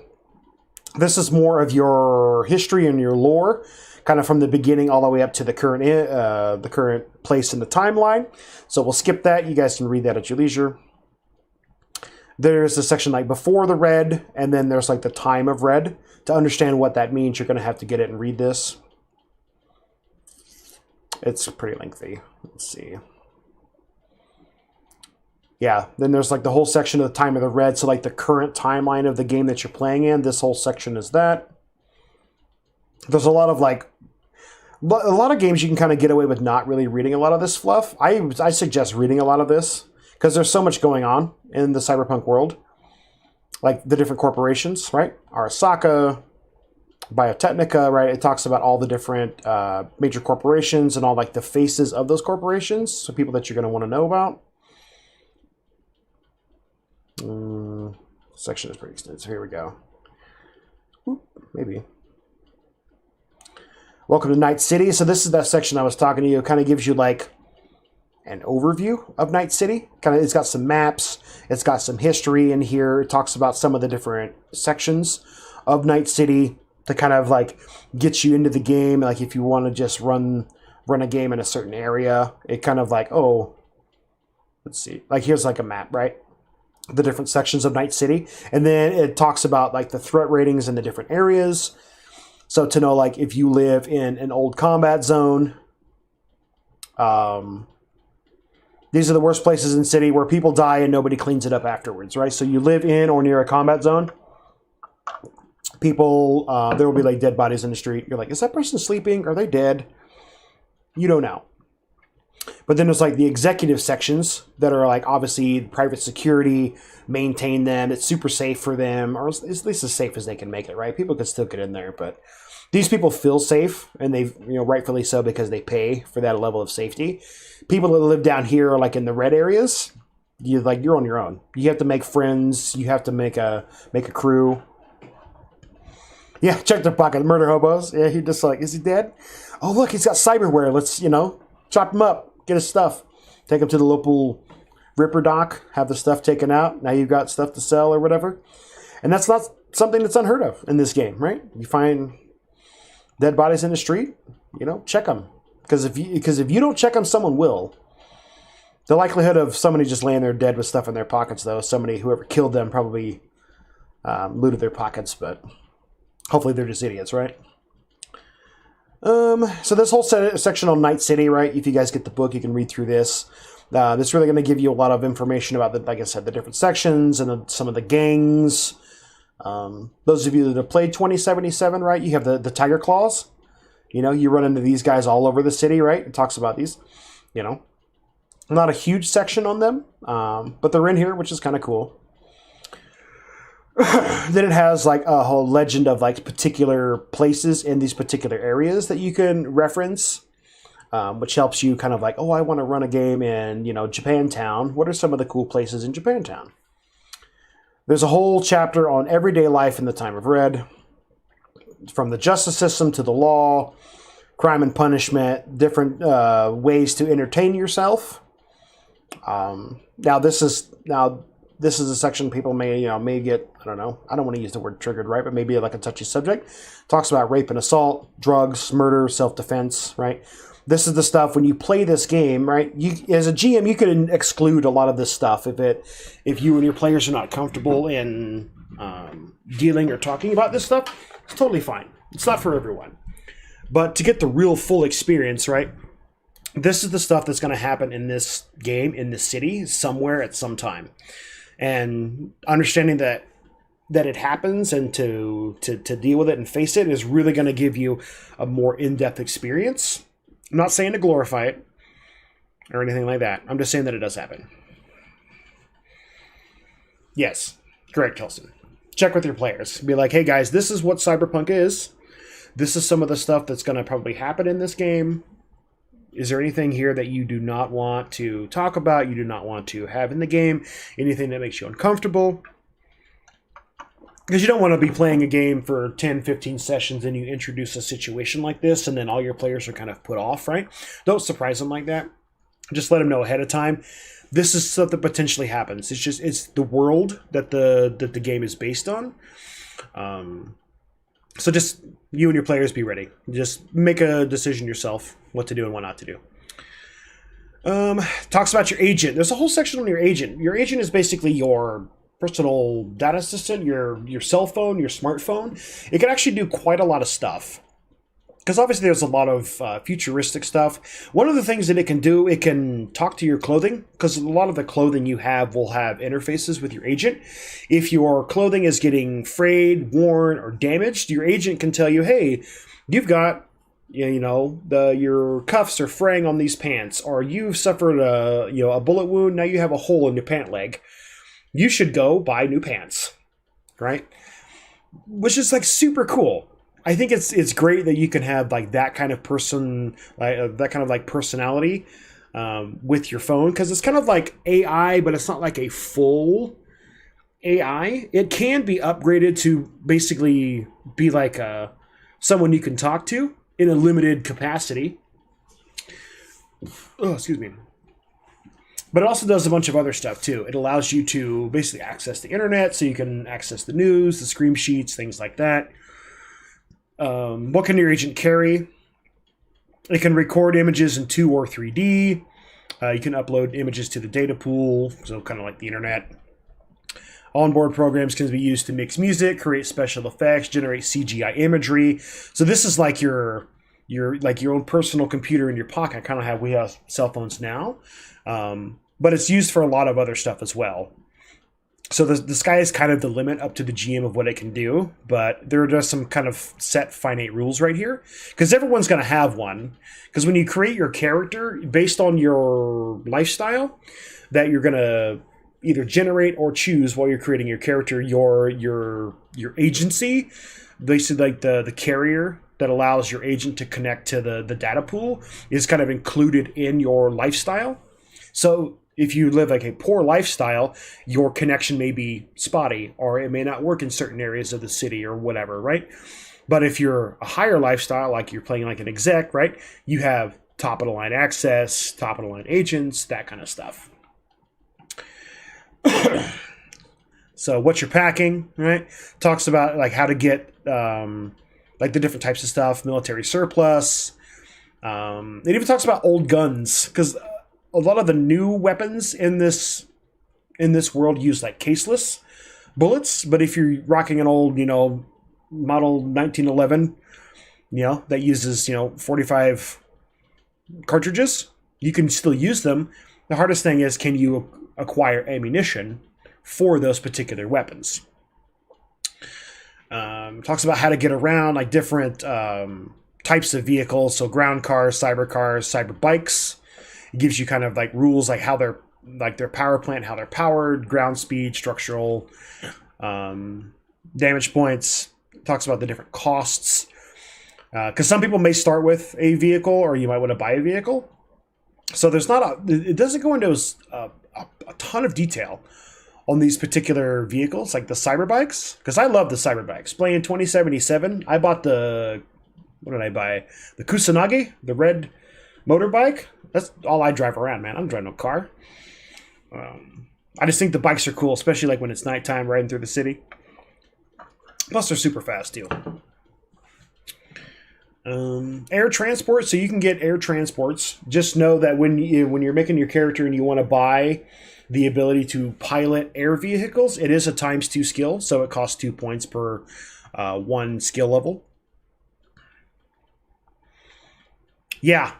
This is more of your history and your lore, kind of from the beginning all the way up to the current place in the timeline. So we'll skip that. You guys can read that at your leisure. There's a section like before the red, and then there's like the time of red. To understand what that means, you're going to have to get it and read this. It's pretty lengthy. Let's see. Yeah, then there's like the whole section of the time of the red. So like the current timeline of the game that you're playing in, this whole section is that. There's a lot of games you can kind of get away with not really reading a lot of this fluff. I suggest reading a lot of this because there's so much going on in the cyberpunk world. Like the different corporations, right? Arasaka, Biotechnica, right? It talks about all the different major corporations and all like the faces of those corporations. So people that you're going to want to know about. Section is pretty extensive. Here we go. Maybe. Welcome to Night City. So this is that section I was talking to you. It kind of gives you like an overview of Night City. It's got some maps. It's got some history in here. It talks about some of the different sections of Night City to kind of like get you into the game. Like if you want to just run a game in a certain area, it kind of like, oh, let's see. Like here's like a map, right? The different sections of Night City. And then it talks about like the threat ratings in the different areas. So to know like if you live in an old combat zone, these are the worst places in city where people die and nobody cleans it up afterwards, right? So you live in or near a combat zone, people, there will be like dead bodies in the street. You're like, is that person sleeping? Are they dead? You don't know. But then there's like the executive sections that are like obviously private security, maintain them. It's super safe for them, or at least as safe as they can make it, right? People can still get in there, but these people feel safe, and they've, rightfully so because they pay for that level of safety. People that live down here are like in the red areas. You're on your own. You have to make friends. You have to make a crew. Yeah, check their pocket. Murder hobos. Yeah, he just like, is he dead? Oh, look, he's got cyberware. Let's, chop him up. Get his stuff. Take him to the local Ripper dock. Have the stuff taken out. Now you've got stuff to sell or whatever. And that's not something that's unheard of in this game, right? You find dead bodies in the street, check them. Because if you don't check them, someone will. The likelihood of somebody just laying there dead with stuff in their pockets, though, whoever killed them probably looted their pockets, but hopefully they're just idiots, right? So this whole section on Night City, right? If you guys get the book, you can read through this. This is really going to give you a lot of information about, like I said, the different sections and some of the gangs. Those of you that have played 2077, right? You have the Tiger Claws. You run into these guys all over the city, right? It talks about these, Not a huge section on them, but they're in here, which is kind of cool. Then it has like a whole legend of like particular places in these particular areas that you can reference, which helps you kind of like, oh, I want to run a game in, Japantown. What are some of the cool places in Japantown? There's a whole chapter on everyday life in the time of Red, from the justice system to the law, crime and punishment, different ways to entertain yourself. Now this is a section people may get, I don't know. I don't want to use the word triggered, right? But maybe like a touchy subject. Talks about rape and assault, drugs, murder, self-defense, right? This is the stuff when you play this game, right? You, as a GM, you can exclude a lot of this stuff if you and your players are not comfortable in dealing or talking about this stuff. It's totally fine. It's not for everyone. But to get the real full experience, right? This is the stuff that's going to happen in this game, in this city, somewhere at some time. And understanding that it happens and to deal with it and face it is really going to give you a more in-depth experience. I'm not saying to glorify it or anything like that. I'm just saying that it does happen. Yes, correct, Kelson. Check with your players. Be like, hey guys, this is what Cyberpunk is. This is some of the stuff that's going to probably happen in this game. Is there anything here that you do not want to talk about, you do not want to have in the game? Anything that makes you uncomfortable? Because you don't want to be playing a game for 10, 15 sessions and you introduce a situation like this and then all your players are kind of put off, right? Don't surprise them like that. Just let them know ahead of time. This is stuff that potentially happens. It's the world that the game is based on. So just you and your players be ready. Just make a decision yourself what to do and what not to do. Talks about your agent. There's a whole section on your agent. Your agent is basically your personal data assistant, your cell phone, your smartphone. It can actually do quite a lot of stuff. Because obviously there's a lot of futuristic stuff. One of the things that it can do, it can talk to your clothing. Because a lot of the clothing you have will have interfaces with your agent. If your clothing is getting frayed, worn, or damaged, your agent can tell you, hey, you've got, your cuffs are fraying on these pants. Or you've suffered a bullet wound, now you have a hole in your pant leg. You should go buy new pants, right? Which is like super cool. I think it's great that you can have like that kind of person, that kind of like personality with your phone, because it's kind of like AI, but it's not like a full AI. It can be upgraded to basically be like someone you can talk to in a limited capacity. Oh, excuse me. But it also does a bunch of other stuff too. It allows you to basically access the internet, so you can access the news, the screen sheets, things like that. What can your agent carry? It can record images in 2 or 3D. You can upload images to the data pool, so kind of like the internet. Onboard programs can be used to mix music, create special effects, generate CGI imagery. So this is like your own personal computer in your pocket, kind of how we have cell phones now. But it's used for a lot of other stuff as well. So the sky is kind of the limit up to the GM of what it can do, but there are just some kind of set finite rules right here, because everyone's going to have one. Because when you create your character based on your lifestyle, that you're going to either generate or choose while you're creating your character, your agency, basically like the carrier that allows your agent to connect to the data pool, is kind of included in your lifestyle. So if you live like a poor lifestyle, your connection may be spotty, or it may not work in certain areas of the city or whatever, right? But if you're a higher lifestyle, like you're playing like an exec, right? You have top of the line access, top of the line agents, that kind of stuff. So what you're packing, right? Talks about like how to get like the different types of stuff, military surplus. It even talks about old guns, because a lot of the new weapons in this world use like caseless bullets. But if you're rocking an old, model 1911, that uses, 45 cartridges, you can still use them. The hardest thing is, can you acquire ammunition for those particular weapons? Talks about how to get around like different types of vehicles. So ground cars, cyber bikes. It gives you kind of like rules like how they're like their power plant, how they're powered, ground speed, structural damage points. It talks about the different costs. Because some people may start with a vehicle, or you might want to buy a vehicle. So it doesn't go into a ton of detail on these particular vehicles, like the cyber bikes. Because I love the cyber bikes. Playing 2077, I bought what did I buy? The Kusanagi, the red motorbike. That's all I drive around, man. I don't drive no car. I just think the bikes are cool, especially like when it's nighttime riding through the city. Plus, they're super fast, too. Air transport, so you can get air transports. Just know that when you're making your character and you want to buy the ability to pilot air vehicles, it is a ×2 skill, so it costs 2 points per one skill level. Yeah,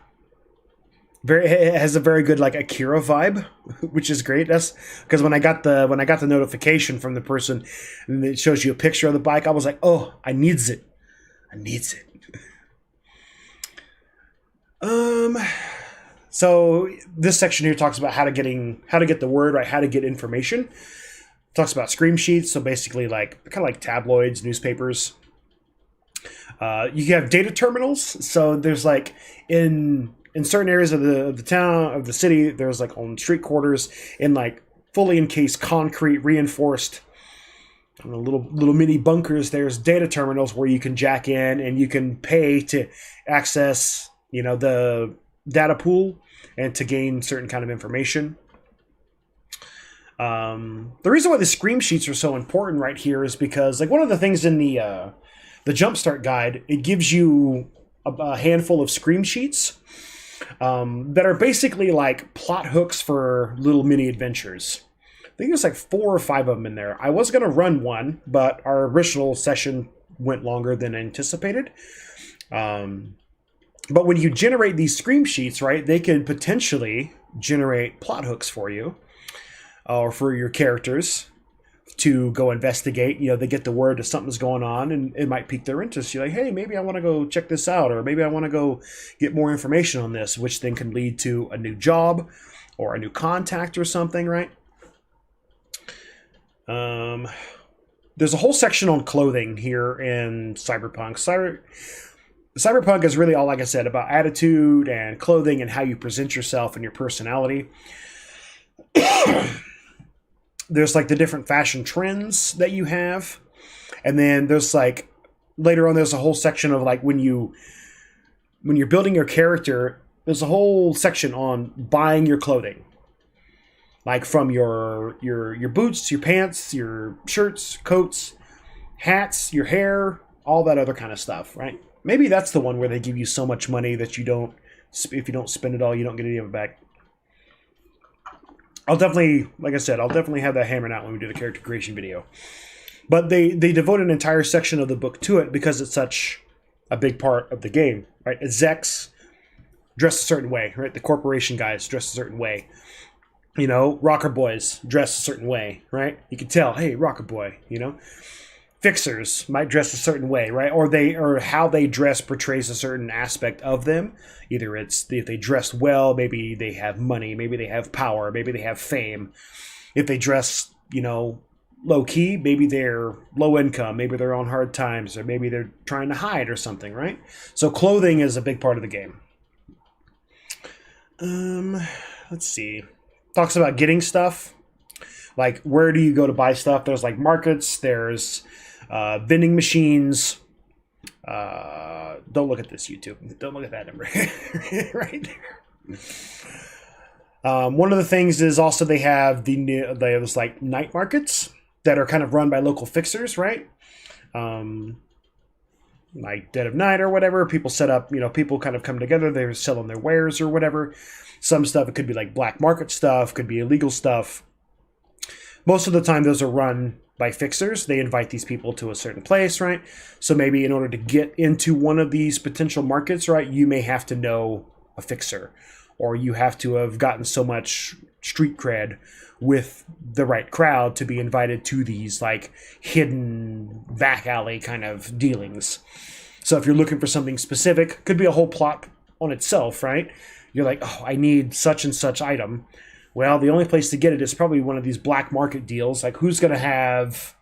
it has a very good like Akira vibe, which is great. That's because when I got the notification from the person and it shows you a picture of the bike, I was like, oh, I needs it. I needs it. So this section here talks about how to get the word right, how to get information. It talks about scream sheets, so basically like kind of like tabloids, newspapers. You have data terminals, so there's like in certain areas of the town of the city, there's like on street quarters in like fully encased concrete reinforced little mini bunkers. There's data terminals where you can jack in and you can pay to access the data pool and to gain certain kind of information. The reason why the scream sheets are so important right here is because like one of the things in the Jumpstart guide, it gives you a handful of scream sheets that are basically like plot hooks for little mini adventures. I think there's like 4 or 5 of them in there. I was going to run one, but our original session went longer than anticipated. But when you generate these scream sheets, right, they could potentially generate plot hooks for you or for your characters to go investigate. They get the word that something's going on and it might pique their interest. You're like, hey, maybe I want to go check this out, or maybe I want to go get more information on this, which then can lead to a new job or a new contact or something, right? There's a whole section on clothing here in Cyberpunk. Cyberpunk is really all, like I said, about attitude and clothing and how you present yourself and your personality. There's like the different fashion trends that you have. And then there's like, later on, there's a whole section of like when you're building your character, there's a whole section on buying your clothing. Like from your boots, your pants, your shirts, coats, hats, your hair, all that other kind of stuff, right? Maybe that's the one where they give you so much money that if you don't spend it all, you don't get any of it back. I'll definitely have that hammered out when we do the character creation video. But they devote an entire section of the book to it because it's such a big part of the game, right? Execs dress a certain way, right? The corporation guys dress a certain way. Rocker boys dress a certain way, right? You can tell, hey, rocker boy, Fixers might dress a certain way, right? Or how they dress portrays a certain aspect of them. Either it's if they dress well, maybe they have money, maybe they have power, maybe they have fame. If they dress, low key, maybe they're low income, maybe they're on hard times, or maybe they're trying to hide or something, right? So clothing is a big part of the game. Let's see. Talks about getting stuff. Like, where do you go to buy stuff? There's like markets, there's vending machines. Don't look at this, YouTube. Don't look at that number right there. One of the things is also they have those like night markets that are kind of run by local fixers, right? Like dead of night or whatever. People set up, people kind of come together. They're selling their wares or whatever. Some stuff, it could be like black market stuff, could be illegal stuff. Most of the time, those are run by fixers. They invite these people to a certain place, right? So maybe in order to get into one of these potential markets, right, you may have to know a fixer, or you have to have gotten so much street cred with the right crowd to be invited to these like hidden back alley kind of dealings. So if you're looking for something specific, could be a whole plot on itself, right? You're like, oh, I need such and such item. Well, the only place to get it is probably one of these black market deals. Like, who's going to have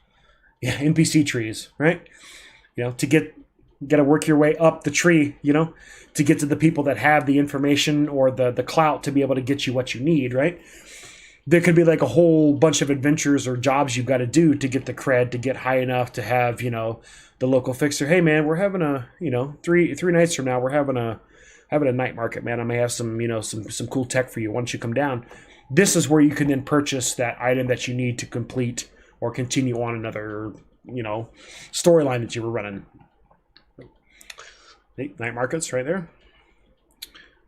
NPC trees, right? To to work your way up the tree, to get to the people that have the information or the clout to be able to get you what you need, right? There could be like a whole bunch of adventures or jobs you've got to do to get the cred, to get high enough to have, the local fixer. Hey, man, we're having a, 3 nights from now, we're having a night market, man. I may have some, some cool tech for you. Why don't you come down? This is where you can then purchase that item that you need to complete or continue on another, storyline that you were running. night markets right there.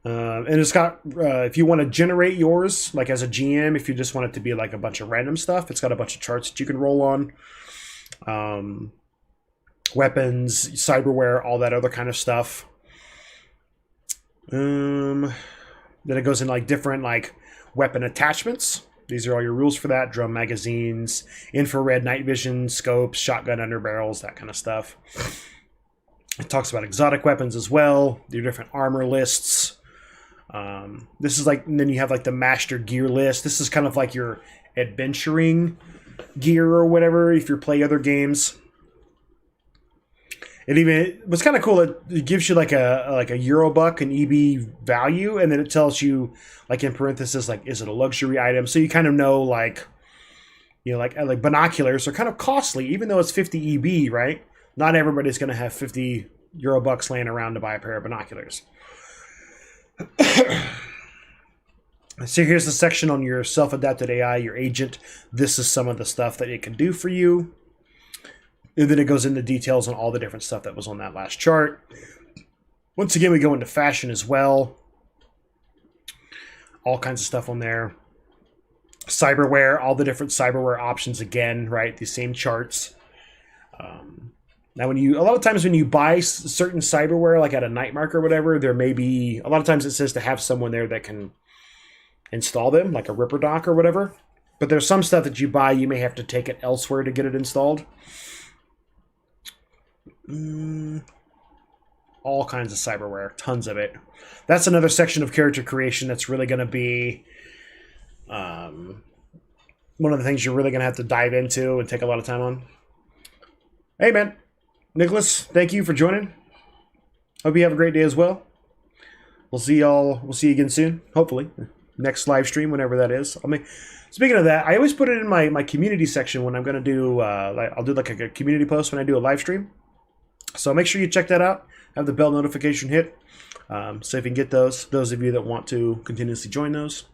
And it's got, if you want to generate yours, like as a GM, if you just want it to be like a bunch of random stuff, it's got a bunch of charts that you can roll on. Weapons, cyberware, all that other kind of stuff. Then it goes in like different like weapon attachments. These are all your rules for that. Drum magazines, infrared night vision, scopes, shotgun underbarrels, that kind of stuff. It talks about exotic weapons as well, your different armor lists. This is like, and then you have like the master gear list. This is kind of like your adventuring gear or whatever if you play other games. It was kind of cool. It gives you like a Eurobuck, an EB value, and then it tells you like in parentheses like, is it a luxury item? So you kind of know like, you know, like binoculars are kind of costly, even though it's 50 EB, right? Not everybody's going to have 50 Eurobucks laying around to buy a pair of binoculars. So here's the section on your self-adapted AI, your agent. This is some of the stuff that it can do for you. And then it goes into details on all the different stuff that was on that last chart. Once again, we go into fashion as well. All kinds of stuff on there. Cyberware, all the different cyberware options again, right? These same charts. Now, a lot of times when you buy certain cyberware, like at a night market or whatever, there may be, a lot of times it says to have someone there that can install them, like a Ripper Doc or whatever. But there's some stuff that you buy, you may have to take it elsewhere to get it installed. All kinds of cyberware, tons of it. That's another section of character creation that's really going to be one of the things you're really going to have to dive into and take a lot of time on. Hey, man. Nicholas, thank you for joining. Hope you have a great day as well. We'll see you again soon, hopefully. Next live stream, whenever that is. Speaking of that, I always put it in my community section when I'm going to do, I'll do like a community post when I do a live stream. So make sure you check that out. Have the bell notification hit. So if you can get those of you that want to continuously join those.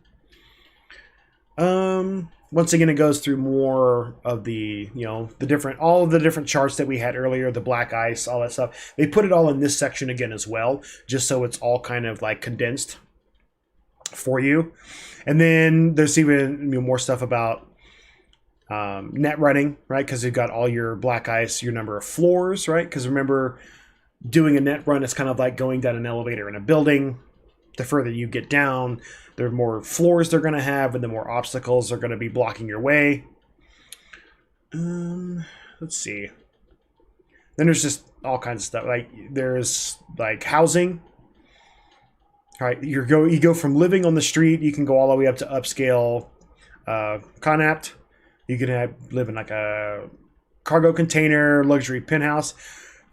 Once again, it goes through more of the, all of the different charts that we had earlier, the black ice, all that stuff. They put it all in this section again as well, just so it's all kind of like condensed for you. And then there's even more stuff about net running, right? Because you've got all your black ice, your number of floors, right? Because remember, doing a net run is kind of like going down an elevator in a building. The further you get down, the more floors they're going to have, and the more obstacles are going to be blocking your way. Let's see. Then there's just all kinds of stuff. Like there's like housing. All right, you go from living on the street, you can go all the way up to upscale Connacht. You can live in like a cargo container, luxury penthouse,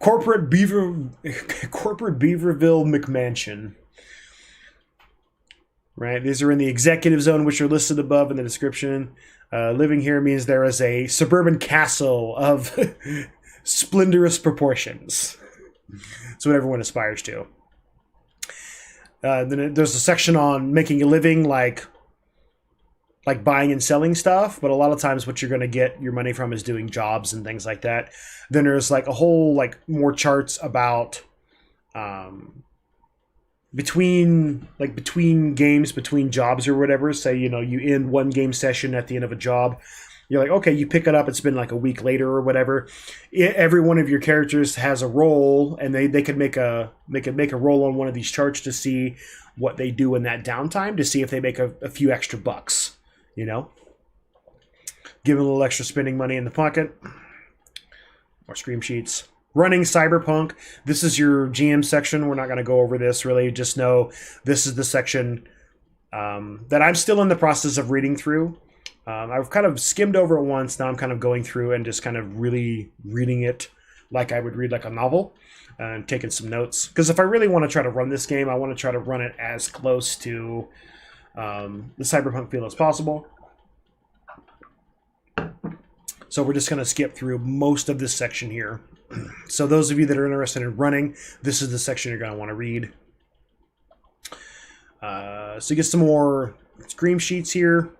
corporate Beaverville McMansion. Right, these are in the executive zone, which are listed above in the description. Living here means there is a suburban castle of splendorous proportions. That's what everyone aspires to. Then there's a section on making a living, like buying and selling stuff. But a lot of times what you're going to get your money from is doing jobs and things like that. Then there's like a whole more charts about between games, between jobs or whatever. Say, you end one game session at the end of a job. You're like, okay, you pick it up. It's been like a week later or whatever. Every one of your characters has a role, and they could make a roll on one of these charts to see what they do in that downtime, to see if they make a few extra bucks. Give them a little extra spending money in the pocket. More scream sheets. Running Cyberpunk. This is your GM section. We're not going to go over this really. Just know this is the section that I'm still in the process of reading through. I've kind of skimmed over it once. Now I'm kind of going through and just kind of really reading it like I would read like a novel and taking some notes. Because if I really want to try to run this game, I want to try to run it as close to the Cyberpunk feel as possible. So we're just going to skip through most of this section here. So those of you that are interested in running, this is the section you're going to want to read. So you get some more scream sheets here.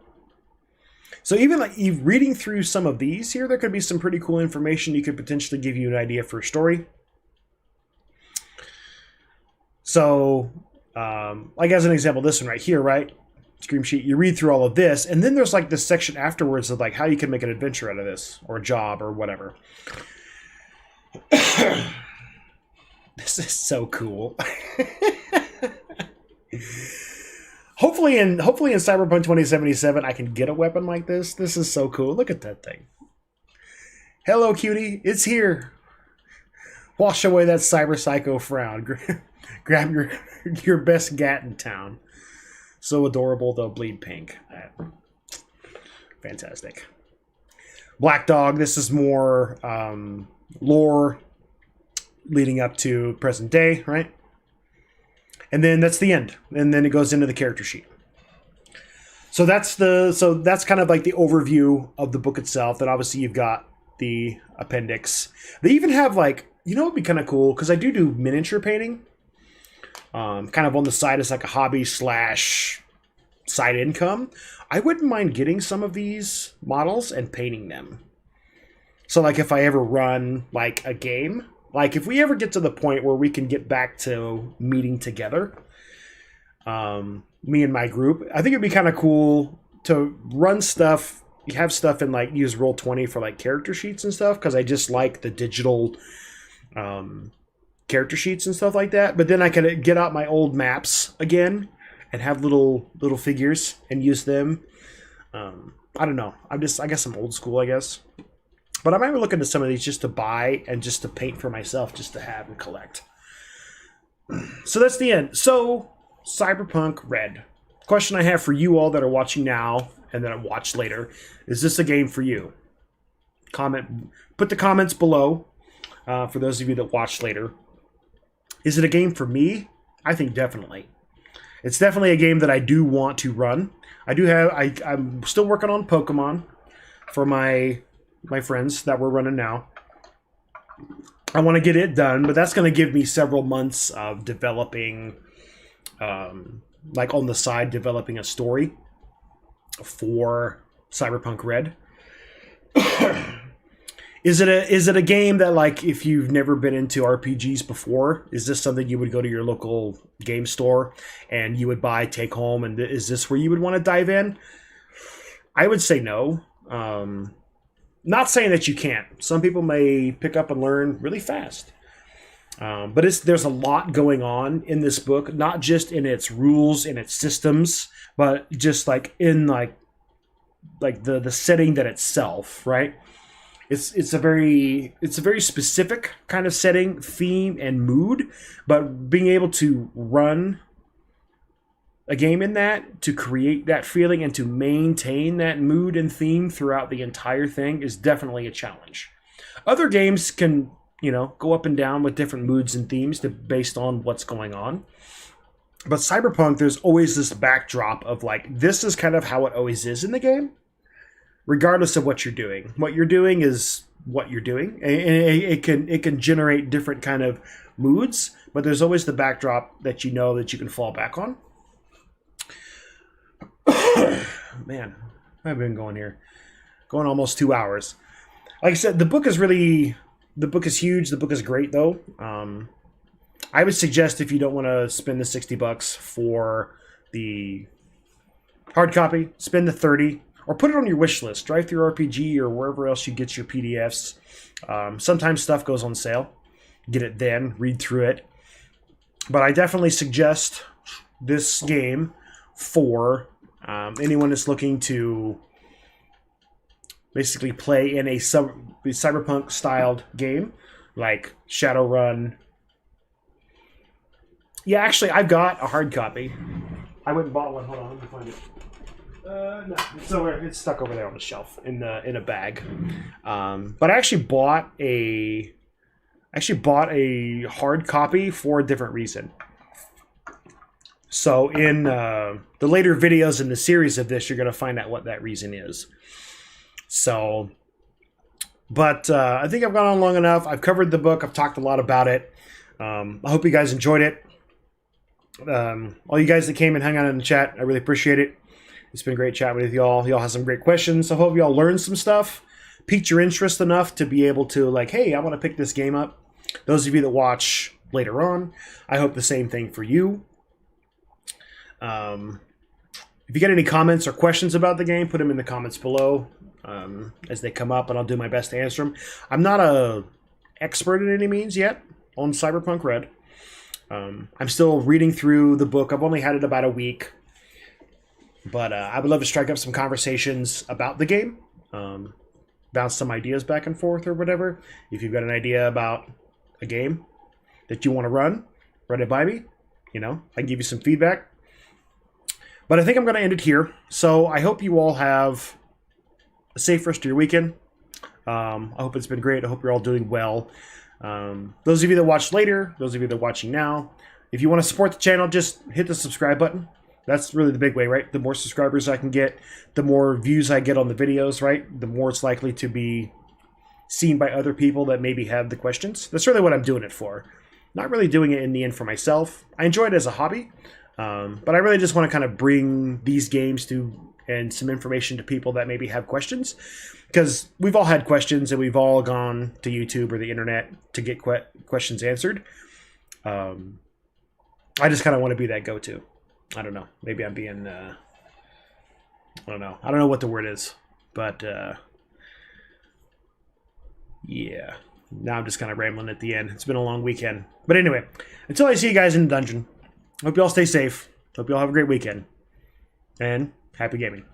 So even reading through some of these here, there could be some pretty cool information you could potentially give you an idea for a story. So, like as an example, this one right here, right? Scream sheet. You read through all of this, and then there's like this section afterwards of like how you can make an adventure out of this, or a job, or whatever. This is so cool. Hopefully in Cyberpunk 2077, I can get a weapon like this. This is so cool. Look at that thing. Hello, cutie. It's here. Wash away that cyber psycho frown. Grab your best gat in town. So adorable, they'll bleed pink. Fantastic. Black Dog. This is more lore leading up to present day, right? And then that's the end. And then it goes into the character sheet. So that's kind of like the overview of the book itself. Then obviously you've got the appendix. They even have like, you know, it'd be kind of cool because I do miniature painting. Kind of on the side as like a hobby / side income. I wouldn't mind getting some of these models and painting them. So like if I ever run like a game, like if we ever get to the point where we can get back to meeting together, me and my group, I think it'd be kind of cool to run stuff. You have stuff in like use Roll20 for like character sheets and stuff because I just like the digital character sheets and stuff like that. But then I can get out my old maps again and have little figures and use them. I don't know. I guess I'm old school, I guess. But I might be looking at some of these just to buy and just to paint for myself, just to have and collect. So that's the end. So Cyberpunk RED. Question I have for you all that are watching now and that I watch later: is this a game for you? Put the comments below. For those of you that watch later. Is it a game for me? I think definitely. It's definitely a game that I do want to run. I'm still working on Pokemon for my friends that we're running now. I want to get it done, but that's going to give me several months of developing, like on the side, developing a story for Cyberpunk RED. Is it a game that, like, if you've never been into RPGs before, is this something you would go to your local game store and you would buy, take home, and is this where you would want to dive in? I would say no. Not saying that you can't. Some people may pick up and learn really fast. But there's a lot going on in this book, not just in its rules and its systems, but just like in like the setting that itself, right? It's a very specific kind of setting, theme, and mood, but being able to run a game in that, to create that feeling and to maintain that mood and theme throughout the entire thing is definitely a challenge. Other games can, go up and down with different moods and themes based on what's going on. But Cyberpunk, there's always this backdrop of like, this is kind of how it always is in the game. Regardless of what you're doing. What you're doing is what you're doing. It can generate different kind of moods, but there's always the backdrop that you know that you can fall back on. Man, I've been going here. Going almost 2 hours. Like I said, the book is huge. The book is great, though. I would suggest if you don't want to spend the $60 for the hard copy, spend the $30. Or put it on your wish list, Drive Through RPG or wherever else you get your PDFs. Sometimes stuff goes on sale. Get it then, read through it. But I definitely suggest this game for anyone that's looking to basically play in a cyberpunk-styled game like Shadowrun. Yeah, actually, I've got a hard copy. I went and bought one. Hold on, let me find it. No, it's stuck over there on the shelf in a bag. But I actually bought a hard copy for a different reason. So in the later videos in the series of this, you're going to find out what that reason is. So, but I think I've gone on long enough. I've covered the book. I've talked a lot about it. I hope you guys enjoyed it. All you guys that came and hung out in the chat, I really appreciate it. It's been great chatting with y'all. Y'all have some great questions. I hope y'all learned some stuff, piqued your interest enough to be able to like, hey, I want to pick this game up. Those of you that watch later on. I hope the same thing for you. If you get any comments or questions about the game, put them in the comments below as they come up, and I'll do my best to answer them. I'm not a expert in any means yet on Cyberpunk RED. I'm still reading through the book. I've only had it about a week. But I would love to strike up some conversations about the game. Bounce some ideas back and forth or whatever. If you've got an idea about a game that you want to run it by me. You know, I can give you some feedback. But I think I'm going to end it here. So I hope you all have a safe rest of your weekend. I hope it's been great. I hope you're all doing well. Those of you that watch later, those of you that are watching now, if you want to support the channel, just hit the subscribe button. That's really the big way, right? The more subscribers I can get, the more views I get on the videos, right? The more it's likely to be seen by other people that maybe have the questions. That's really what I'm doing it for. Not really doing it in the end for myself. I enjoy it as a hobby, but I really just want to kind of bring these games to and some information to people that maybe have questions. Because we've all had questions and we've all gone to YouTube or the internet to get questions answered. I just kind of want to be that go-to. I don't know. Maybe I'm being, I don't know. I don't know what the word is. But, yeah. Now I'm just kind of rambling at the end. It's been a long weekend. But anyway, until I see you guys in the dungeon, hope you all stay safe. Hope you all have a great weekend. And happy gaming.